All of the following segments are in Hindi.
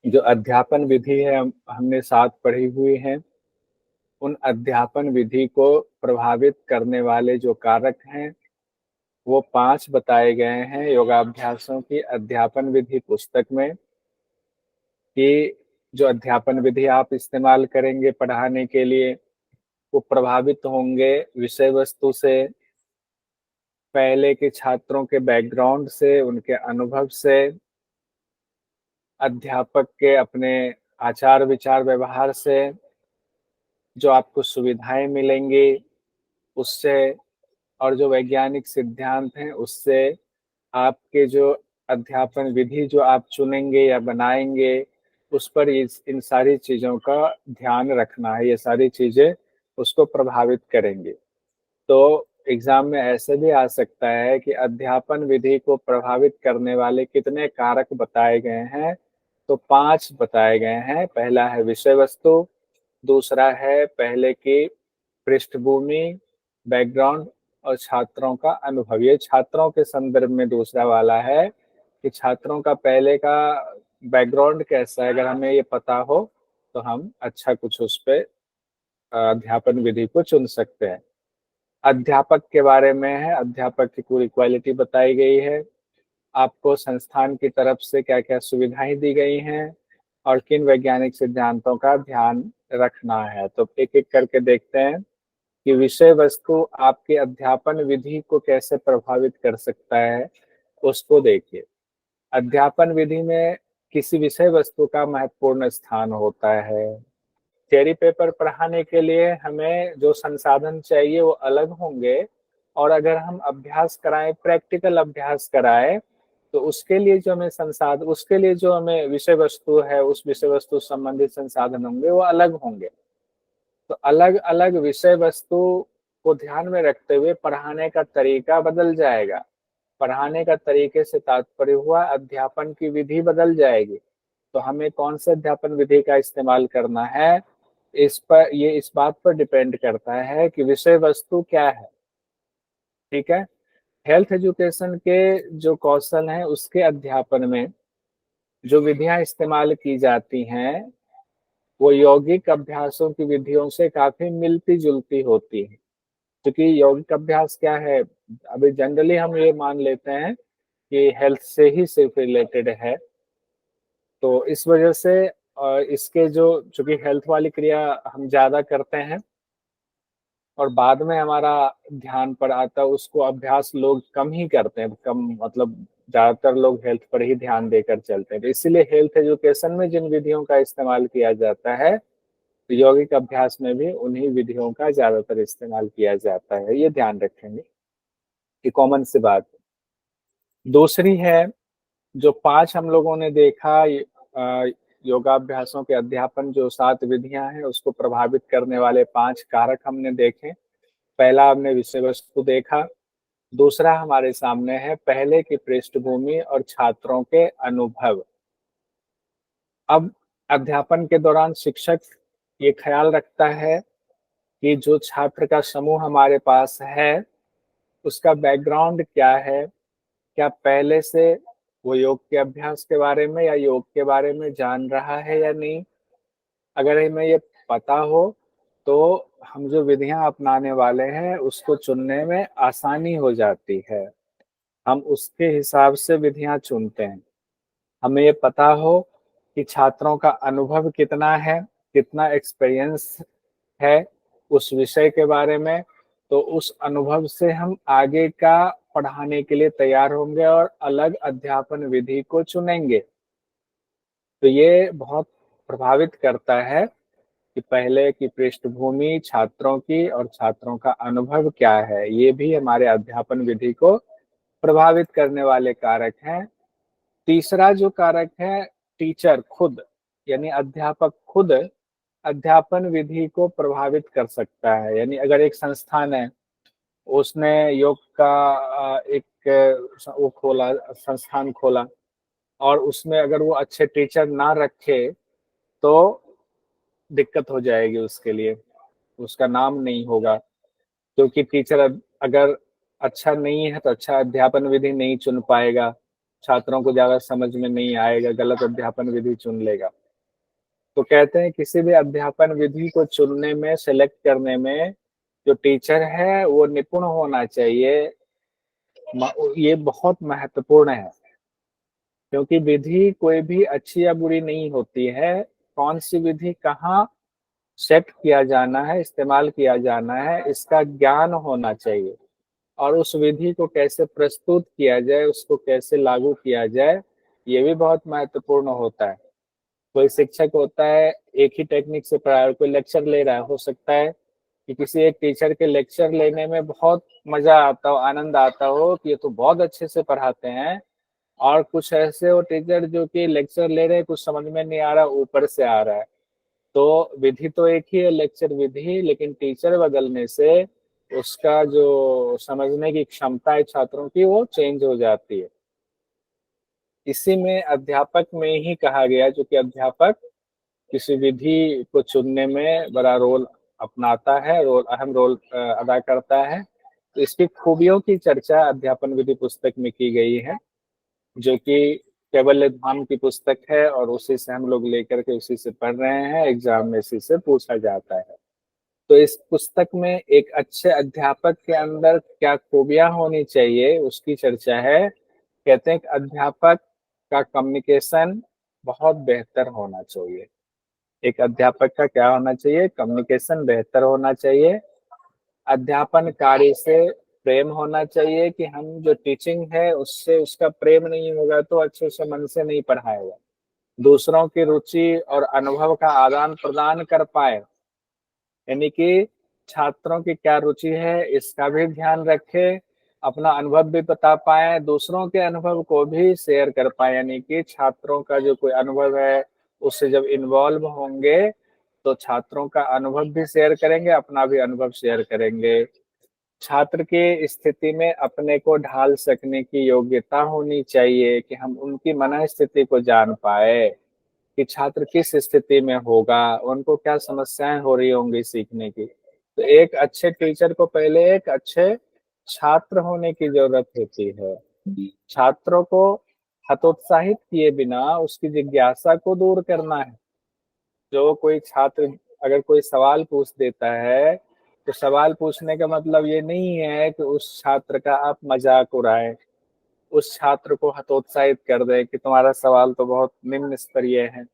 जो अध्यापन विधि है हमने साथ पढ़ी हुई है। उन अध्यापन विधि को प्रभावित करने वाले जो कारक हैं वो 5 बताए गए हैं योगाभ्यासों की अध्यापन विधि पुस्तक में, कि जो अध्यापन विधि आप इस्तेमाल करेंगे पढ़ाने के लिए वो प्रभावित होंगे विषय वस्तु से, पहले के छात्रों के बैकग्राउंड से, उनके अनुभव से, अध्यापक के अपने आचार विचार व्यवहार से, जो आपको सुविधाएं मिलेंगी उससे, और जो वैज्ञानिक सिद्धांत हैं उससे। आपके जो अध्यापन विधि जो आप चुनेंगे या बनाएंगे उस पर इन सारी चीजों का ध्यान रखना है। ये सारी चीजें उसको प्रभावित करेंगे। तो एग्जाम में ऐसे भी आ सकता है कि अध्यापन विधि को प्रभावित करने वाले कितने कारक बताए गए हैं, तो 5 बताए गए हैं। पहला है विषय वस्तु, दूसरा है पहले की पृष्ठभूमि, बैकग्राउंड, और छात्रों का अनुभव। ये छात्रों के संदर्भ में दूसरा वाला है कि छात्रों का पहले का बैकग्राउंड कैसा है। अगर हमें ये पता हो तो हम अच्छा कुछ उस पे अध्यापन विधि को चुन सकते हैं। अध्यापक के बारे में है, अध्यापक की पूरी क्वालिटी बताई गई है, आपको संस्थान की तरफ से क्या क्या सुविधाएं दी गई हैं और किन वैज्ञानिक सिद्धांतों का ध्यान रखना है। तो एक एक करके देखते हैं कि विषय वस्तु आपके अध्यापन विधि को कैसे प्रभावित कर सकता है, उसको देखिए। अध्यापन विधि में किसी विषय वस्तु का महत्वपूर्ण स्थान होता है। थ्योरी पेपर पढ़ाने के लिए हमें जो संसाधन चाहिए वो अलग होंगे, और अगर हम अभ्यास कराएं, प्रैक्टिकल अभ्यास कराएं, तो उसके लिए जो हमें संसाधन, उसके लिए जो हमें विषय वस्तु है, उस विषय वस्तु संबंधित संसाधन होंगे वो अलग होंगे। तो अलग अलग विषय वस्तु को ध्यान में रखते हुए पढ़ाने का तरीका बदल जाएगा। पढ़ाने का तरीके से तात्पर्य हुआ अध्यापन की विधि बदल जाएगी। तो हमें कौन से अध्यापन विधि का इस्तेमाल करना है, इस पर, ये इस बात पर डिपेंड करता है कि विषय वस्तु क्या है। ठीक है। हेल्थ एजुकेशन के जो कौशल हैं उसके अध्यापन में जो विधियां इस्तेमाल की जाती हैं वो यौगिक अभ्यासों की विधियों से काफी मिलती जुलती होती है। क्योंकि यौगिक अभ्यास क्या है, अभी जनरली हम ये मान लेते हैं कि हेल्थ से ही सिर्फ रिलेटेड है। तो इस वजह से इसके जो, चूंकि हेल्थ वाली क्रिया हम ज्यादा करते हैं और बाद में हमारा ध्यान पर आता है, उसको अभ्यास लोग कम ही करते हैं, कम मतलब ज्यादातर लोग हेल्थ पर ही ध्यान देकर चलते हैं। तो इसीलिए हेल्थ एजुकेशन में जिन विधियों का इस्तेमाल किया जाता है, तो यौगिक अभ्यास में भी उन्हीं विधियों का ज्यादातर इस्तेमाल किया जाता है। ये ध्यान रखेंगे कि कॉमन सी बात। दूसरी है, जो 5 हम लोगों ने देखा योगाभ्यासों के अध्यापन, जो 7 विधियां हैं उसको प्रभावित करने वाले 5 कारक हमने देखे। पहला हमने विषय वस्तु देखा, दूसरा हमारे सामने है पहले की पृष्ठभूमि और छात्रों के अनुभव। अब अध्यापन के दौरान शिक्षक ये ख्याल रखता है कि जो छात्र का समूह हमारे पास है उसका बैकग्राउंड क्या है, क्या पहले से वो योग के अभ्यास के बारे में या योग के बारे में जान रहा है या नहीं। अगर हमें ये पता हो तो हम जो विधियां अपनाने वाले हैं उसको चुनने में आसानी हो जाती है। हम उसके हिसाब से विधियां चुनते हैं। हमें ये पता हो कि छात्रों का अनुभव कितना है, कितना एक्सपीरियंस है उस विषय के बारे में, तो उस अनुभव से हम आगे का पढ़ाने के लिए तैयार होंगे और अलग अध्यापन विधि को चुनेंगे। तो ये बहुत प्रभावित करता है कि पहले की पृष्ठभूमि छात्रों की और छात्रों का अनुभव क्या है। ये भी हमारे अध्यापन विधि को प्रभावित करने वाले कारक हैं। तीसरा जो कारक है, टीचर खुद, यानी अध्यापक खुद अध्यापन विधि को प्रभावित कर सकता है। यानी अगर एक संस्थान है, उसने योग का एक वो खोला, संस्थान खोला, और उसमें अगर वो अच्छे टीचर ना रखे तो दिक्कत हो जाएगी उसके लिए, उसका नाम नहीं होगा। क्योंकि टीचर अगर अच्छा नहीं है तो अच्छा अध्यापन विधि नहीं चुन पाएगा। छात्रों को ज़्यादा समझ में नहीं आएगा, गलत अध्यापन विधि चुन लेगा। तो कहते हैं किसी भी अध्यापन विधि को चुनने में, सेलेक्ट करने में जो टीचर है वो निपुण होना चाहिए। ये बहुत महत्वपूर्ण है, क्योंकि विधि कोई भी अच्छी या बुरी नहीं होती है। कौन सी विधि कहाँ सेट किया जाना है, इस्तेमाल किया जाना है, इसका ज्ञान होना चाहिए। और उस विधि को कैसे प्रस्तुत किया जाए, उसको कैसे लागू किया जाए, ये भी बहुत महत्वपूर्ण होता है। कोई शिक्षक होता है एक ही टेक्निक से पढ़ा, कोई लेक्चर ले रहा है, हो सकता है कि किसी एक टीचर के लेक्चर लेने में बहुत मजा आता हो, आनंद आता हो कि ये तो बहुत अच्छे से पढ़ाते हैं, और कुछ ऐसे हो टीचर जो कि लेक्चर ले रहे हैं, कुछ समझ में नहीं आ रहा, ऊपर से आ रहा है। तो विधि तो एक ही है, लेक्चर विधि, लेकिन टीचर बदलने से उसका जो समझने की क्षमता है छात्रों की, वो चेंज हो जाती है। इसी में अध्यापक में ही कहा गया, जो कि अध्यापक किसी विधि को चुनने में बड़ा रोल अपनाता है, अहम रोल अदा करता है। तो इसकी खूबियों की चर्चा अध्यापन विधि पुस्तक में की गई है, जो कि कैवल्य धाम की पुस्तक है, और उसी से हम लोग लेकर के उसी से पढ़ रहे हैं, एग्जाम में इसी से पूछा जाता है। तो इस पुस्तक में एक अच्छे अध्यापक के अंदर क्या खूबियां होनी चाहिए, उसकी चर्चा है। कहते हैं कि अध्यापक का कम्युनिकेशन बहुत बेहतर होना चाहिए। एक अध्यापक का क्या होना चाहिए? कम्युनिकेशन बेहतर होना चाहिए। अध्यापन कार्य से प्रेम होना चाहिए, कि हम जो टीचिंग है उससे उसका प्रेम नहीं होगा तो अच्छे से मन से नहीं पढ़ाएगा। दूसरों की रुचि और अनुभव का आदान प्रदान कर पाए, यानी कि छात्रों की क्या रुचि है इसका भी ध्यान रखे, अपना अनुभव भी बता पाए, दूसरों के अनुभव को भी शेयर कर पाए। यानी कि छात्रों का जो कोई अनुभव है उससे जब इन्वॉल्व होंगे तो छात्रों का अनुभव भी शेयर करेंगे, अपना भी अनुभव शेयर करेंगे। छात्र की स्थिति में अपने को ढाल सकने की योग्यता होनी चाहिए, कि हम उनकी मनःस्थिति को जान पाए कि छात्र किस स्थिति में होगा, उनको क्या समस्याएं हो रही होंगी सीखने की। तो एक अच्छे टीचर को पहले एक अच्छे छात्र होने की जरूरत होती है। छात्रों को हतोत्साहित किए बिना उसकी जिज्ञासा को दूर करना है। जो कोई छात्र अगर कोई सवाल पूछ देता है, तो सवाल पूछने का मतलब ये नहीं है कि उस छात्र का आप मजाक उड़ाएं, उस छात्र को हतोत्साहित कर दें कि तुम्हारा सवाल तो बहुत निम्न स्तरीय है।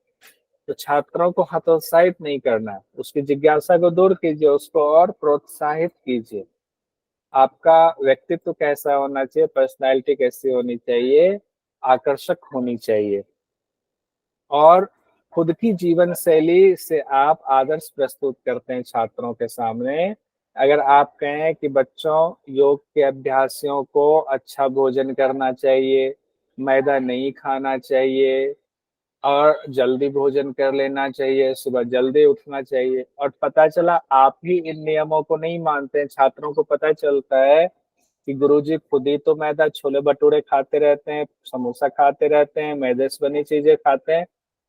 तो छात्रों को हतोत्साहित नहीं करना, उसकी जिज्ञासा को दूर कीजिए, उसको और प्रोत्साहित कीजिए। आपका व्यक्तित्व कैसा होना चाहिए, पर्सनैलिटी कैसी होनी चाहिए? आकर्षक होनी चाहिए। और खुद की जीवन शैली से आप आदर्श प्रस्तुत करते हैं छात्रों के सामने। अगर आप कहें कि बच्चों, योग के अभ्यासियों को अच्छा भोजन करना चाहिए, मैदा नहीं खाना चाहिए, और जल्दी भोजन कर लेना चाहिए, सुबह जल्दी उठना चाहिए, और पता चला आप ही इन नियमों को नहीं मानते हैं, छात्रों को पता चलता है कि गुरुजी खुद ही तो मैदा, छोले भटूरे खाते रहते हैं, समोसा खाते रहते हैं, मैदे से बनी चीजें खाते हैं,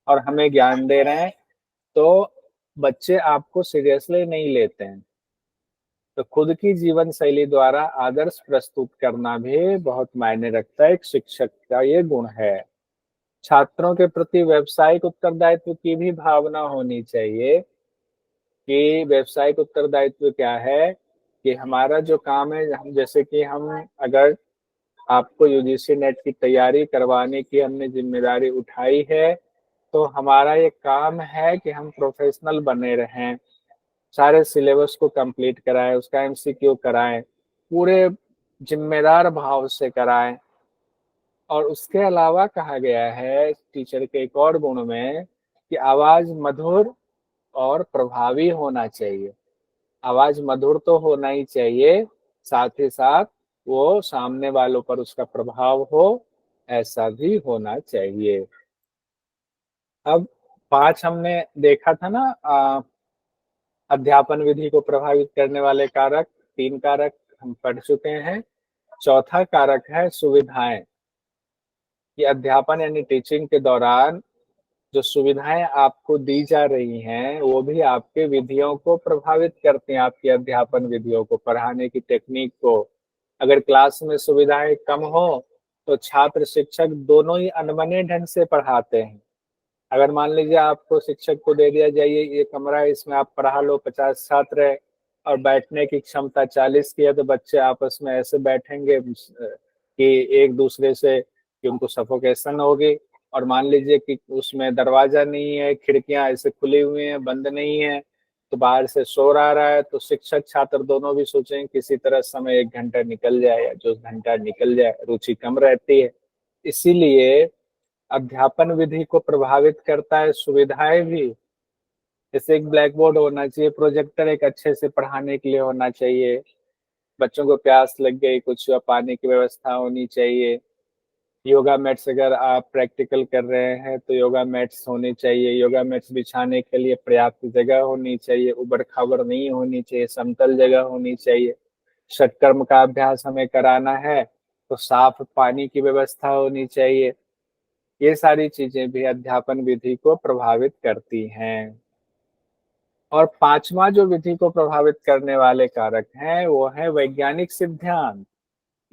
और हमें ज्ञान दे रहे हैं, तो बच्चे आपको सीरियसली नहीं लेते हैं। तो खुद की जीवन शैली द्वारा आदर्श प्रस्तुत करना भी बहुत मायने रखता है, एक शिक्षक का ये गुण है। छात्रों के प्रति व्यावसायिक उत्तरदायित्व की भी भावना होनी चाहिए, कि व्यावसायिक उत्तरदायित्व क्या है, कि हमारा जो काम है, हम जैसे कि हम अगर आपको यूजीसी नेट की तैयारी करवाने की हमने जिम्मेदारी उठाई है, तो हमारा ये काम है कि हम प्रोफेशनल बने रहें, सारे सिलेबस को कंप्लीट कराएं, उसका एमसीक्यू कराएं, पूरे जिम्मेदार भाव से कराएं। और उसके अलावा कहा गया है टीचर के एक और गुण में, कि आवाज मधुर और प्रभावी होना चाहिए। आवाज मधुर तो होना ही चाहिए, साथ ही साथ वो सामने वालों पर उसका प्रभाव हो, ऐसा भी होना चाहिए। अब 5 हमने देखा था ना, अध्यापन विधि को प्रभावित करने वाले कारक, 3 कारक हम पढ़ चुके हैं। चौथा कारक है सुविधाएं, कि अध्यापन यानी टीचिंग के दौरान जो सुविधाएं आपको दी जा रही हैं वो भी आपके विधियों को प्रभावित करती हैं, आपकी अध्यापन विधियों को, पढ़ाने की टेक्निक को। अगर क्लास में सुविधाएं कम हो तो छात्र शिक्षक दोनों ही अनबने ढंग से पढ़ाते हैं। अगर मान लीजिए आपको शिक्षक को दे दिया जाए ये कमरा है, इसमें आप पढ़ा लो, 50 छात्र है और बैठने की क्षमता 40 की है, तो बच्चे आपस में ऐसे बैठेंगे कि एक दूसरे से कि उनको सफोकेशन होगी। और मान लीजिए कि उसमें दरवाजा नहीं है, खिड़कियां ऐसे खुली हुई हैं, बंद नहीं है, तो बाहर से शोर आ रहा है, तो शिक्षक छात्र दोनों भी सोचेंगे किसी तरह समय 1 घंटा निकल जाए, या जो घंटा निकल जाए, रुचि कम रहती है। इसीलिए अध्यापन विधि को प्रभावित करता है सुविधाएं भी। जैसे एक ब्लैक बोर्ड होना चाहिए, प्रोजेक्टर एक अच्छे से पढ़ाने के लिए होना चाहिए, बच्चों को प्यास लग गई कुछ पानी की व्यवस्था होनी चाहिए, योगा मैट्स अगर आप प्रैक्टिकल कर रहे हैं तो योगा मैट्स होनी चाहिए, योगा मैट्स बिछाने के लिए पर्याप्त जगह होनी चाहिए, उबड़ खाबड़ नहीं होनी चाहिए, समतल जगह होनी चाहिए। षटकर्म का अभ्यास हमें कराना है तो साफ पानी की व्यवस्था होनी चाहिए। ये सारी चीजें भी अध्यापन विधि को प्रभावित करती हैं। और पांचवा जो विधि को प्रभावित करने वाले कारक हैं वो है वैज्ञानिक सिद्धांत।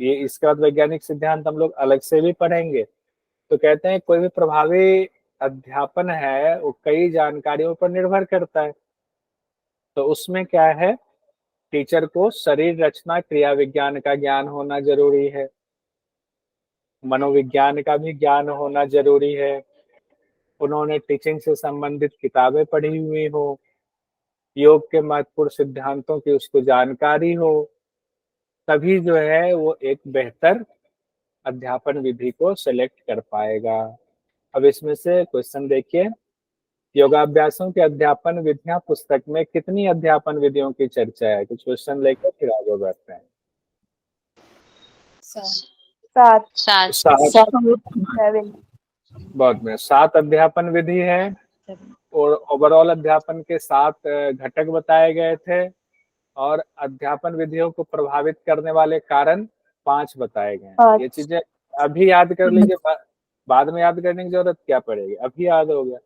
ये इसके बाद वैज्ञानिक सिद्धांत हम लोग अलग से भी पढ़ेंगे। तो कहते हैं कोई भी प्रभावी अध्यापन है वो कई जानकारियों पर निर्भर करता है। तो उसमें क्या है, टीचर को शरीर रचना क्रिया विज्ञान का ज्ञान होना जरूरी है, मनोविज्ञान का भी ज्ञान होना जरूरी है, उन्होंने टीचिंग से संबंधित किताबें पढ़ी हुई हो, योग के महत्वपूर्ण सिद्धांतों की उसको जानकारी हो, तभी जो है वो एक बेहतर अध्यापन विधि को सिलेक्ट कर पाएगा। अब इसमें से क्वेश्चन देखिए, योगाभ्यासों के अध्यापन विधियां पुस्तक में कितनी अध्यापन विधियों की चर्चा है? कुछ क्वेश्चन लेकर फिर आगे बढ़ते हैं। 7 बहुत में 7 अध्यापन विधि है और ओवरऑल अध्यापन के 7 घटक बताए गए थे और अध्यापन विधियों को प्रभावित करने वाले कारण 5 बताए गए हैं। ये चीजें अभी याद कर लीजिए, बाद में याद करने की जरूरत क्या पड़ेगी, अभी याद हो गया।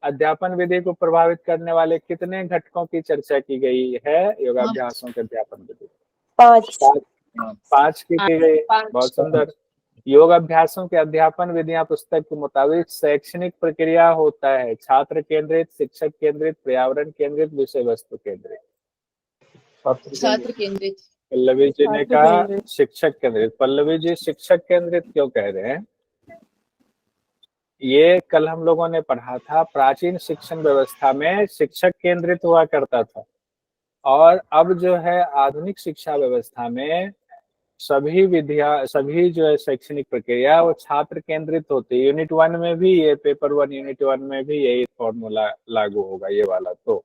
अध्यापन विधि को प्रभावित करने वाले कितने घटकों की चर्चा की गई है योगाभ्यासों के अध्यापन विधि? 5 की गई। बहुत सुंदर। योग अभ्यासों के अध्यापन विधियां पुस्तक के मुताबिक शैक्षणिक प्रक्रिया होता है छात्र केंद्रित, शिक्षक केंद्रित, पर्यावरण केंद्रित, विषय वस्तु केंद्रित। छात्र केंद्रित। पल्लवी जी ने कहा शिक्षक केंद्रित। पल्लवी जी शिक्षक केंद्रित क्यों कह रहे हैं? ये कल हम लोगों ने पढ़ा था, प्राचीन शिक्षण व्यवस्था में शिक्षक केंद्रित हुआ करता था और अब जो है आधुनिक शिक्षा व्यवस्था में सभी सभी जो है शैक्षणिक प्रक्रिया वो छात्र केंद्रित होती है। यूनिट 1 में भी ये पेपर 1 यूनिट 1 में भी यही फॉर्मूला लागू होगा, ये वाला। तो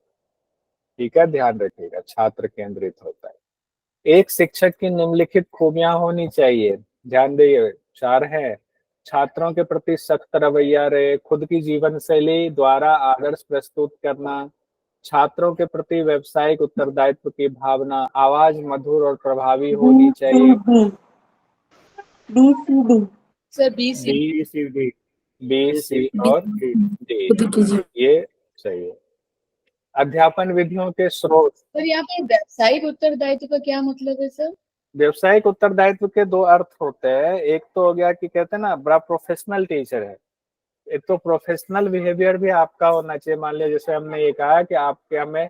ठीक है, ध्यान रखिएगा, छात्र केंद्रित होता है। एक शिक्षक की निम्नलिखित खूबियां होनी चाहिए, ध्यान दिए, 4 है। छात्रों के प्रति सख्त रवैया रहे, खुद की जीवन शैली द्वारा आदर्श प्रस्तुत करना, छात्रों के प्रति व्यावसायिक उत्तरदायित्व की भावना, आवाज मधुर और प्रभावी होनी चाहिए। सर बी सी और डी, ये सही है। अध्यापन विधियों के स्रोत। सर यहाँ पे व्यावसायिक उत्तरदायित्व का क्या मतलब है सर? व्यावसायिक उत्तरदायित्व के 2 अर्थ होते हैं। एक तो हो गया कि कहते हैं ना बड़ा प्रोफेशनल टीचर है, एक तो प्रोफेशनल बिहेवियर भी आपका होना चाहिए। मान लिया जैसे हमने ये कहा कि आपके हमें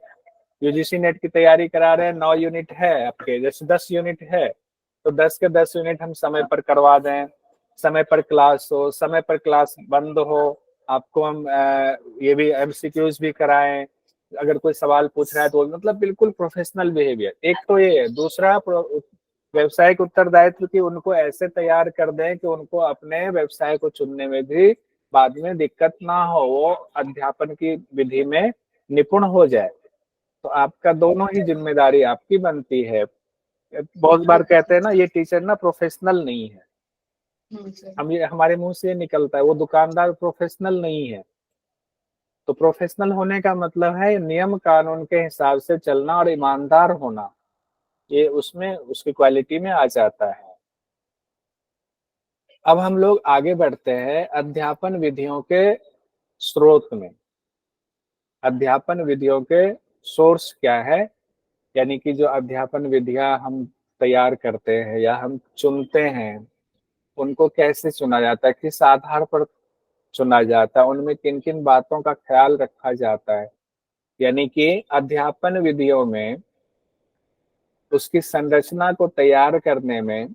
यूजीसी नेट की तैयारी करा रहे हैं, 9 यूनिट है आपके, जैसे 10 यूनिट है तो 10 के 10 यूनिट हम समय पर करवा दें, समय पर क्लास हो, समय पर क्लास बंद हो, आपको हम ये भी एमसीक्यूज भी कराएं, अगर कोई सवाल पूछ रहा है तो मतलब बिल्कुल प्रोफेशनल बिहेवियर। एक तो ये है। दूसरा व्यवसायिक उत्तरदायित्व की उनको ऐसे तैयार कर दें कि उनको अपने व्यवसाय को चुनने में भी बाद में दिक्कत ना हो, वो अध्यापन की विधि में निपुण हो जाए। तो आपका दोनों ही जिम्मेदारी आपकी बनती है। बहुत बार कहते हैं ना ये टीचर ना प्रोफेशनल नहीं है, हम ये हमारे मुंह से निकलता है वो दुकानदार प्रोफेशनल नहीं है। तो प्रोफेशनल होने का मतलब है नियम कानून के हिसाब से चलना और ईमानदार होना, ये उसमें उसकी क्वालिटी में आ जाता है। अब हम लोग आगे बढ़ते हैं अध्यापन विधियों के स्रोत में। अध्यापन विधियों के सोर्स क्या है, यानी कि जो अध्यापन विधियां हम तैयार करते हैं या हम चुनते हैं उनको कैसे चुना जाता है, किस आधार पर चुना जाता है, उनमें किन किन बातों का ख्याल रखा जाता है। यानी कि अध्यापन विधियों में उसकी संरचना को तैयार करने में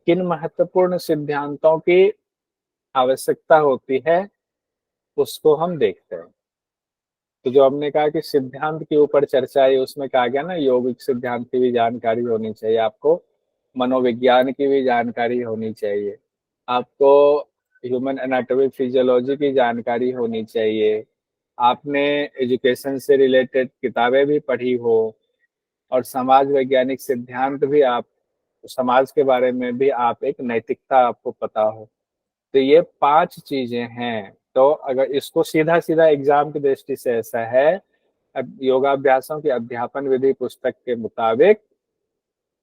किन महत्वपूर्ण सिद्धांतों की आवश्यकता होती है, उसको हम देखते हैं। तो जो हमने कहा कि सिद्धांत के ऊपर चर्चा है, उसमें कहा गया ना यौगिक सिद्धांत की भी जानकारी होनी चाहिए आपको, मनोविज्ञान की भी जानकारी होनी चाहिए आपको, ह्यूमन एनाटॉमी फिजियोलॉजी की जानकारी होनी चाहिए, आपने एजुकेशन से रिलेटेड किताबें भी पढ़ी हो, और समाज वैज्ञानिक सिद्धांत भी आप, समाज के बारे में भी आप एक नैतिकता आपको पता हो। तो ये 5 चीजें हैं। तो अगर इसको सीधा सीधा एग्जाम की दृष्टि से ऐसा है, अब योगाभ्यासों की अध्यापन विधि पुस्तक के मुताबिक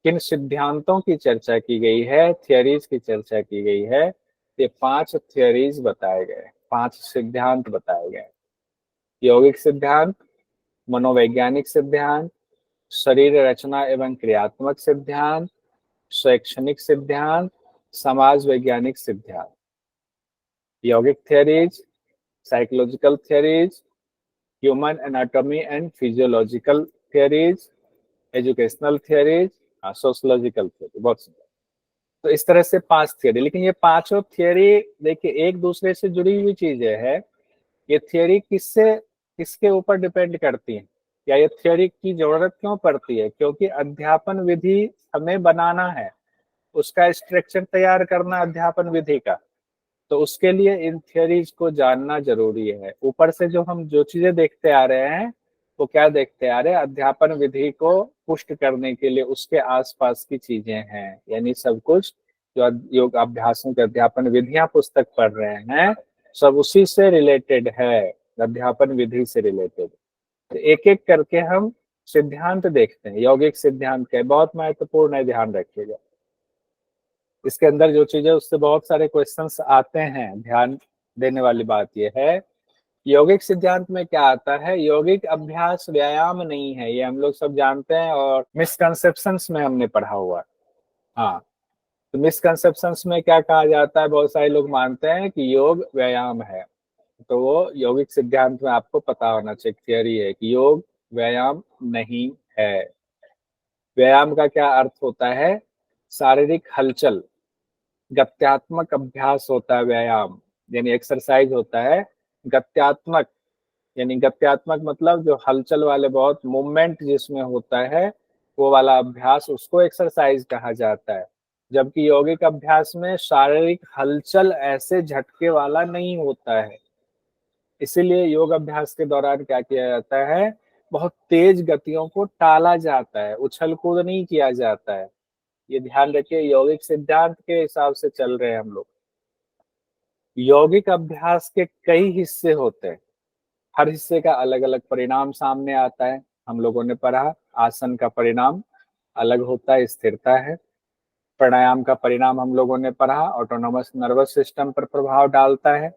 किन सिद्धांतों की चर्चा की गई है, थियरीज की चर्चा की गई है, ये 5 थियरीज बताए गए, 5 सिद्धांत बताए गए। यौगिक सिद्धांत, मनोवैज्ञानिक सिद्धांत, शरीर रचना एवं क्रियात्मक सिद्धांत, शैक्षणिक सिद्धांत, समाज वैज्ञानिक सिद्धांत। यौगिक theories, psychological theories, human anatomy and physiological theories, educational theories, sociological theory. बहुत सुंदर। तो इस तरह से 5 थियरी, लेकिन ये पांचों थियरी देखिए एक दूसरे से जुड़ी हुई चीजें हैं। ये थियरी किससे, किसके ऊपर डिपेंड करती है, या ये थियरी की जरूरत क्यों पड़ती है? क्योंकि अध्यापन विधि हमें बनाना है, उसका स्ट्रक्चर तैयार करना अध्यापन विधि का, तो उसके लिए इन थियरीज को जानना जरूरी है। ऊपर से जो हम जो चीजें देखते आ रहे हैं, वो क्या देखते आ रहे हैं? अध्यापन विधि को पुष्ट करने के लिए उसके आसपास की चीजें हैं, यानी सब कुछ जो योग अभ्यासों के अध्यापन विधियां पुस्तक पढ़ रहे हैं, सब उसी से रिलेटेड है, अध्यापन विधि से रिलेटेड। तो एक एक करके हम सिद्धांत देखते हैं। यौगिक सिद्धांत के बहुत महत्वपूर्ण है, ध्यान रखिएगा। इसके अंदर जो चीजें, उससे बहुत सारे क्वेश्चंस आते हैं। ध्यान देने वाली बात यह है, यौगिक सिद्धांत में क्या आता है? यौगिक अभ्यास व्यायाम नहीं है, ये हम लोग सब जानते हैं, और मिसकंसेप्शंस में हमने पढ़ा हुआ है। हाँ, तो मिसकंसेप्शंस में क्या कहा जाता है? बहुत सारे लोग मानते हैं कि योग व्यायाम है, तो वो यौगिक सिद्धांत में आपको पता होना चाहिए, थियरी है कि योग व्यायाम नहीं है। व्यायाम का क्या अर्थ होता है? शारीरिक हलचल, गत्यात्मक अभ्यास होता है व्यायाम, यानी एक्सरसाइज होता है। गत्यात्मक, यानी गत्यात्मक मतलब जो हलचल वाले, बहुत मूवमेंट जिसमें होता है, वो वाला अभ्यास, उसको एक्सरसाइज कहा जाता है। जबकि यौगिक अभ्यास में शारीरिक हलचल ऐसे झटके वाला नहीं होता है। इसीलिए योग अभ्यास के दौरान क्या किया जाता है? बहुत तेज गतियों को टाला जाता है, उछल कूद नहीं किया जाता है। ये ध्यान रखिए, यौगिक सिद्धांत के हिसाब से चल रहे हैं हम लोग। यौगिक अभ्यास के कई हिस्से होते हैं, हर हिस्से का अलग अलग परिणाम सामने आता है। हम लोगों ने पढ़ा, आसन का परिणाम अलग होता है, स्थिरता है। प्राणायाम का परिणाम हम लोगों ने पढ़ा, ऑटोनोमस नर्वस सिस्टम पर प्रभाव डालता है।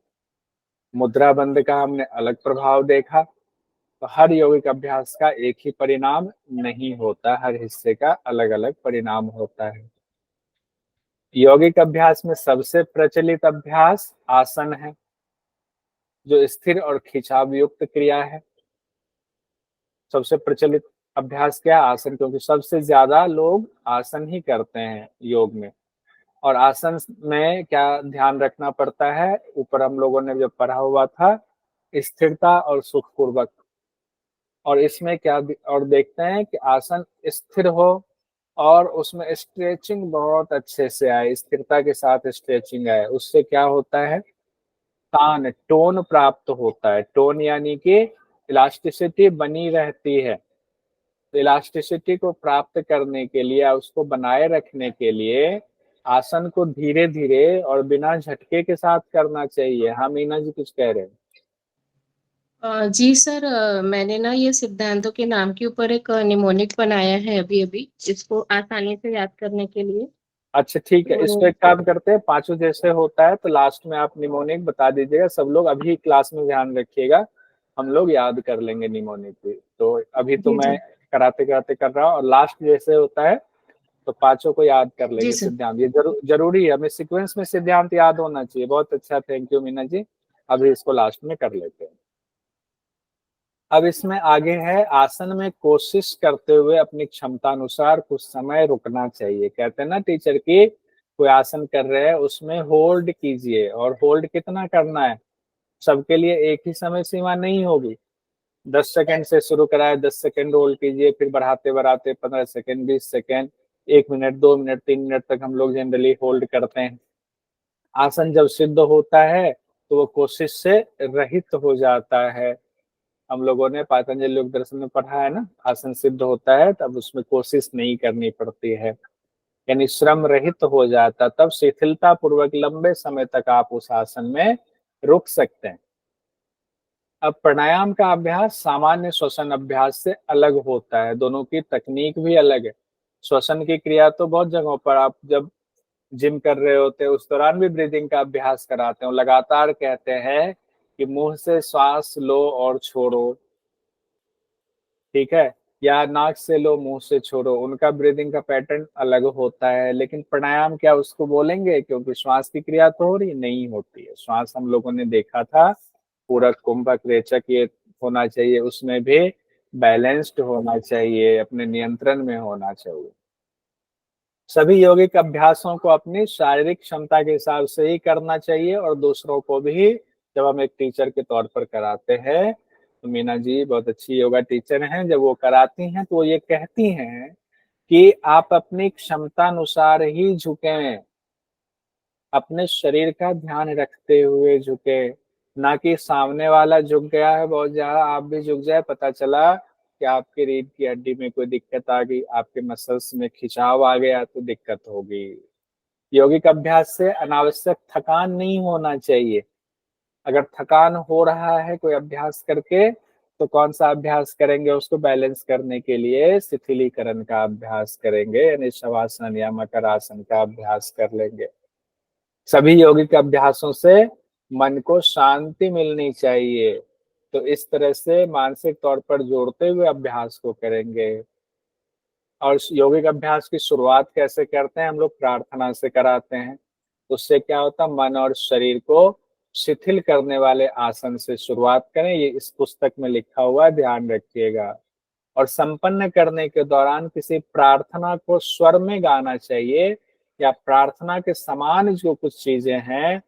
मुद्रा बंद का हमने अलग प्रभाव देखा। तो हर यौगिक अभ्यास का एक ही परिणाम नहीं होता, हर हिस्से का अलग अलग परिणाम होता है। यौगिक अभ्यास में सबसे प्रचलित अभ्यास आसन है, जो स्थिर और खिंचाव युक्त क्रिया है। सबसे प्रचलित अभ्यास क्या? आसन, क्योंकि सबसे ज्यादा लोग आसन ही करते हैं योग में। और आसन में क्या ध्यान रखना पड़ता है? ऊपर हम लोगों ने जब पढ़ा हुआ था, स्थिरता और सुखपूर्वक। और इसमें क्या और देखते हैं कि आसन स्थिर हो और उसमें स्ट्रेचिंग बहुत अच्छे से आए, स्थिरता के साथ स्ट्रेचिंग आए। उससे क्या होता है? तान, टोन प्राप्त होता है। टोन यानी कि इलास्टिसिटी बनी रहती है। तो इलास्टिसिटी को प्राप्त करने के लिए, उसको बनाए रखने के लिए आसन को धीरे धीरे और बिना झटके के साथ करना चाहिए। हाँ मीना जी कुछ कह रहे हैं? जी सर, मैंने ना ये सिद्धांतों के नाम के ऊपर एक निमोनिक बनाया है अभी अभी, इसको आसानी से याद करने के लिए। अच्छा ठीक है, इसको तो एक काम करते हैं, पांचों जैसे होता है तो लास्ट में आप निमोनिक बता दीजिएगा। सब लोग अभी क्लास में ध्यान रखिएगा, हम लोग याद कर लेंगे निमोनिक भी। तो अभी तो जी मैं जी। कराते कराते कर रहा हूँ, और लास्ट जैसे होता है तो पांचों को याद कर जी लेंगे सर। सिद्धांत, ये जरूरी है, हमें सीक्वेंस में सिद्धांत याद होना चाहिए। बहुत अच्छा, थैंक यू मीना जी। अभी इसको लास्ट में कर लेते हैं। अब इसमें आगे है, आसन में कोशिश करते हुए अपनी क्षमता अनुसार कुछ समय रुकना चाहिए। कहते हैं ना टीचर की, कोई आसन कर रहे हैं उसमें होल्ड कीजिए, और होल्ड कितना करना है, सबके लिए एक ही समय सीमा नहीं होगी। 10 सेकंड से शुरू कराए, 10 सेकंड होल्ड कीजिए, फिर बढ़ाते बढ़ाते 15 second, 20 second, 1 minute, 2 minute, 3 minute तक हम लोग जनरली होल्ड करते हैं। आसन जब सिद्ध होता है तो वो कोशिश से रहित हो जाता है। हम लोगों ने पातंजलि योग दर्शन में पढ़ा है ना, आसन सिद्ध होता है तब उसमें कोशिश नहीं करनी पड़ती है, यानी श्रम रहित हो जाता, तब शिथिलता पूर्वक लंबे समय तक आप उस आसन में रुक सकते हैं। अब प्राणायाम का अभ्यास सामान्य श्वसन अभ्यास से अलग होता है, दोनों की तकनीक भी अलग है। श्वसन की क्रिया तो बहुत जगहों पर आप जब जिम कर रहे होते हैं उस दौरान भी ब्रीदिंग का अभ्यास कराते हैं, लगातार कहते हैं कि मुंह से श्वास लो और छोड़ो, ठीक है, या नाक से लो मुंह से छोड़ो, उनका ब्रीदिंग का पैटर्न अलग होता है। लेकिन प्राणायाम क्या उसको बोलेंगे, क्योंकि श्वास की क्रिया तो हो रही नहीं होती है। श्वास हम लोगों ने देखा था पूरा कुंभक रेचक ये होना चाहिए, उसमें भी बैलेंस्ड होना चाहिए, अपने नियंत्रण में होना चाहिए। सभी यौगिक अभ्यासों को अपनी शारीरिक क्षमता के हिसाब से ही करना चाहिए, और दूसरों को भी जब हम एक टीचर के तौर पर कराते हैं, तो मीना जी बहुत अच्छी योगा टीचर हैं, जब वो कराती हैं तो वो ये कहती हैं कि आप अपनी क्षमता अनुसार ही झुकें, अपने शरीर का ध्यान रखते हुए झुके, ना कि सामने वाला झुक गया है बहुत ज्यादा आप भी झुक जाए, पता चला कि आपकी रीढ़ की हड्डी में कोई दिक्कत आ गई, आपके मसल्स में खिंचाव आ गया तो दिक्कत होगी। यौगिक अभ्यास से अनावश्यक थकान नहीं होना चाहिए। अगर थकान हो रहा है कोई अभ्यास करके तो कौन सा अभ्यास करेंगे, उसको बैलेंस करने के लिए शिथिलीकरण का अभ्यास करेंगे, यानी शवासन या मकर आसन का अभ्यास कर लेंगे। सभी यौगिक अभ्यासों से मन को शांति मिलनी चाहिए, तो इस तरह से मानसिक तौर पर जोड़ते हुए अभ्यास को करेंगे। और यौगिक अभ्यास की शुरुआत कैसे करते हैं, हम लोग प्रार्थना से कराते हैं। उससे क्या होता है, मन और शरीर को शिथिल करने वाले आसन से शुरुआत करें, ये इस पुस्तक में लिखा हुआ है, ध्यान रखिएगा। और संपन्न करने के दौरान किसी प्रार्थना को स्वर में गाना चाहिए, या प्रार्थना के समान जो कुछ चीजें हैं,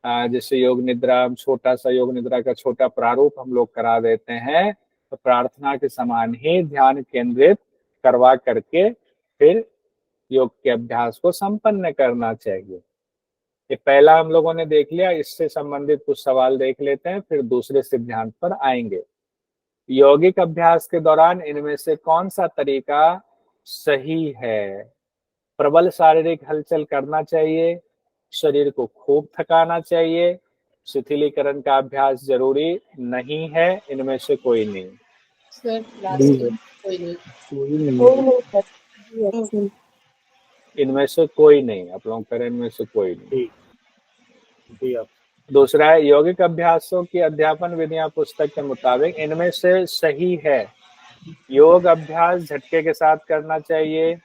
जैसे योग निद्रा, छोटा सा योग निद्रा का छोटा प्रारूप हम लोग करा देते हैं, तो प्रार्थना के समान ही ध्यान केंद्रित करवा करके फिर योग के अभ्यास को संपन्न करना चाहिए। ये पहला हम लोगों ने देख लिया, इससे संबंधित कुछ सवाल देख लेते हैं, फिर दूसरे सिद्धांत पर आएंगे। यौगिक अभ्यास के दौरान इनमें से कौन सा तरीका सही है? प्रबल शारीरिक हलचल करना चाहिए, शरीर को खूब थकाना चाहिए, शिथिलीकरण का अभ्यास जरूरी नहीं है, इनमें से कोई नहीं। सर लास्ट में कोई नहीं। इनमें से कोई नहीं, आप लोग करें इनमें से कोई नहीं। ठीक आप दूसरा है, यौगिक अभ्यासों की अध्यापन विधियां पुस्तक के मुताबिक इनमें से सही है। योग अभ्यास झटके के साथ करना चाहिए,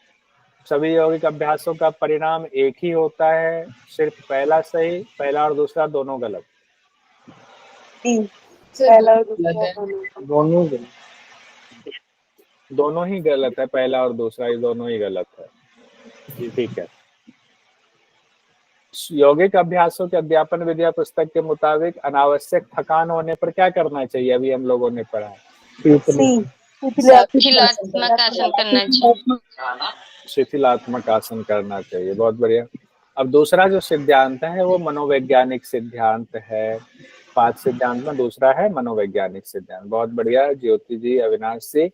सभी यौगिक अभ्यासों का परिणाम एक ही होता है, सिर्फ पहला सही, पहला और दूसरा दोनों गलत। पहला और दूसरा दोनों ही गलत है, पहला और दूसरा ये दोनों ही गलत है। ठीक है। यौगिक अभ्यासों के अध्यापन विधिया पुस्तक के मुताबिक अनावश्यक थकान होने पर क्या करना चाहिए, अभी हम लोगों ने पढ़ा है, शिथिलात्मक आसन करना चाहिए। शिथिलात्मक आसन करना चाहिए। बहुत बढ़िया। अब दूसरा जो सिद्धांत है वो मनोवैज्ञानिक सिद्धांत है। 5 सिद्धांत में दूसरा है मनोवैज्ञानिक सिद्धांत। बहुत बढ़िया ज्योति जी, अविनाश जी।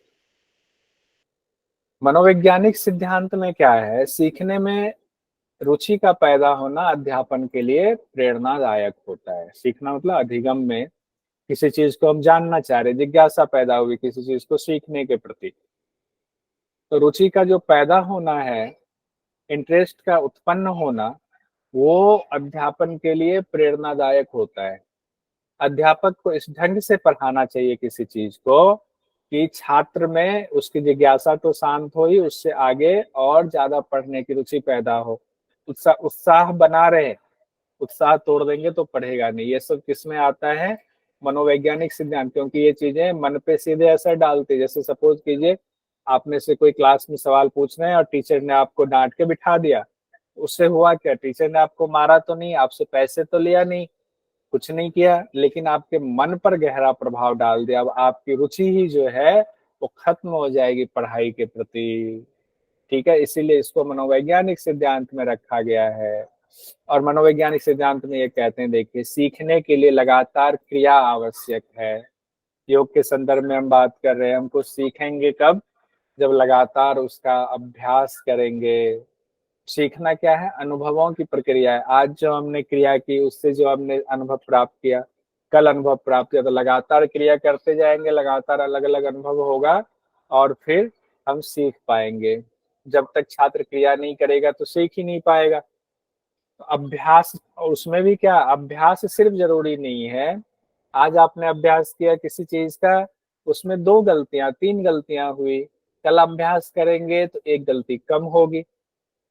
मनोवैज्ञानिक सिद्धांत में क्या है, सीखने में रुचि का पैदा होना अध्यापन के लिए प्रेरणादायक होता है। सीखना मतलब अधिगम में किसी चीज को हम जानना चाह रहे, जिज्ञासा पैदा हुई किसी चीज को सीखने के प्रति, तो रुचि का जो पैदा होना है, इंटरेस्ट का उत्पन्न होना, वो अध्यापन के लिए प्रेरणादायक होता है। अध्यापक को इस ढंग से पढ़ाना चाहिए किसी चीज को कि छात्र में उसकी जिज्ञासा तो शांत हो ही, उससे आगे और ज्यादा पढ़ने की रुचि पैदा हो, उत्साह बना रहे। उत्साह तोड़ देंगे तो पढ़ेगा नहीं। ये सब किसमें आता है? मनोवैज्ञानिक सिद्धांत। क्योंकि ये चीजें मन पे सीधे असर डालती है। जैसे सपोज कीजिए आप में से कोई क्लास में सवाल पूछ रहे हैं और टीचर ने आपको डांट के बिठा दिया, उससे हुआ क्या? टीचर ने आपको मारा तो नहीं, आपसे पैसे तो लिया नहीं, कुछ नहीं किया, लेकिन आपके मन पर गहरा प्रभाव डाल दिया। अब आपकी रुचि ही जो है वो खत्म हो जाएगी पढ़ाई के प्रति। ठीक है, इसीलिए इसको मनोवैज्ञानिक सिद्धांत में रखा गया है। और मनोवैज्ञानिक सिद्धांत में ये कहते हैं, देखिए, सीखने के लिए लगातार क्रिया आवश्यक है। योग के संदर्भ में हम बात कर रहे हैं, हम कुछ सीखेंगे कब? जब लगातार उसका अभ्यास करेंगे। सीखना क्या है? अनुभवों की प्रक्रिया है। आज जो हमने क्रिया की, उससे जो हमने अनुभव प्राप्त किया, कल अनुभव प्राप्त किया, तो लगातार क्रिया करते जाएंगे, लगातार अलग अलग अनुभव होगा और फिर हम सीख पाएंगे। जब तक छात्र क्रिया नहीं करेगा तो सीख ही नहीं पाएगा। तो अभ्यास, और उसमें भी क्या, अभ्यास सिर्फ जरूरी नहीं है। आज आपने अभ्यास किया किसी चीज का, उसमें 2 गलतियां 3 गलतियां हुई, कल अभ्यास करेंगे तो एक गलती कम होगी,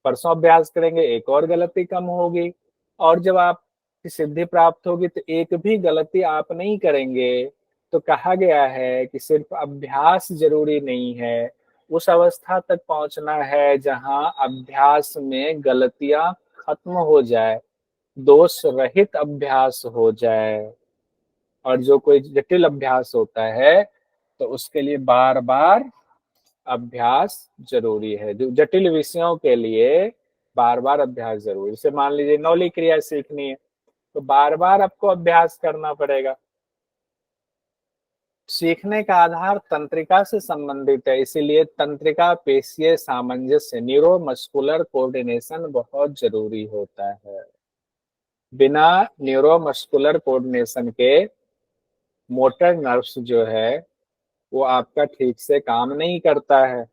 परसों अभ्यास करेंगे एक और गलती कम होगी, और जब आपकी सिद्धि प्राप्त होगी तो एक भी गलती आप नहीं करेंगे। तो कहा गया है कि सिर्फ अभ्यास जरूरी नहीं है, उस अवस्था तक पहुंचना है जहां अभ्यास में गलतियां खत्म हो जाए, दोष रहित अभ्यास हो जाए। और जो कोई जटिल अभ्यास होता है तो उसके लिए बार बार अभ्यास जरूरी है। जो जटिल विषयों के लिए बार बार अभ्यास जरूरी है। जैसे मान लीजिए नौली क्रिया सीखनी है तो बार बार आपको अभ्यास करना पड़ेगा। सीखने का आधार तंत्रिका से संबंधित है, इसीलिए तंत्रिका पेशीय सामंजस्य, न्यूरो मस्कुलर कोऑर्डिनेशन बहुत जरूरी होता है। बिना न्यूरो मस्कुलर कोऑर्डिनेशन के मोटर नर्व्स जो है वो आपका ठीक से काम नहीं करता है।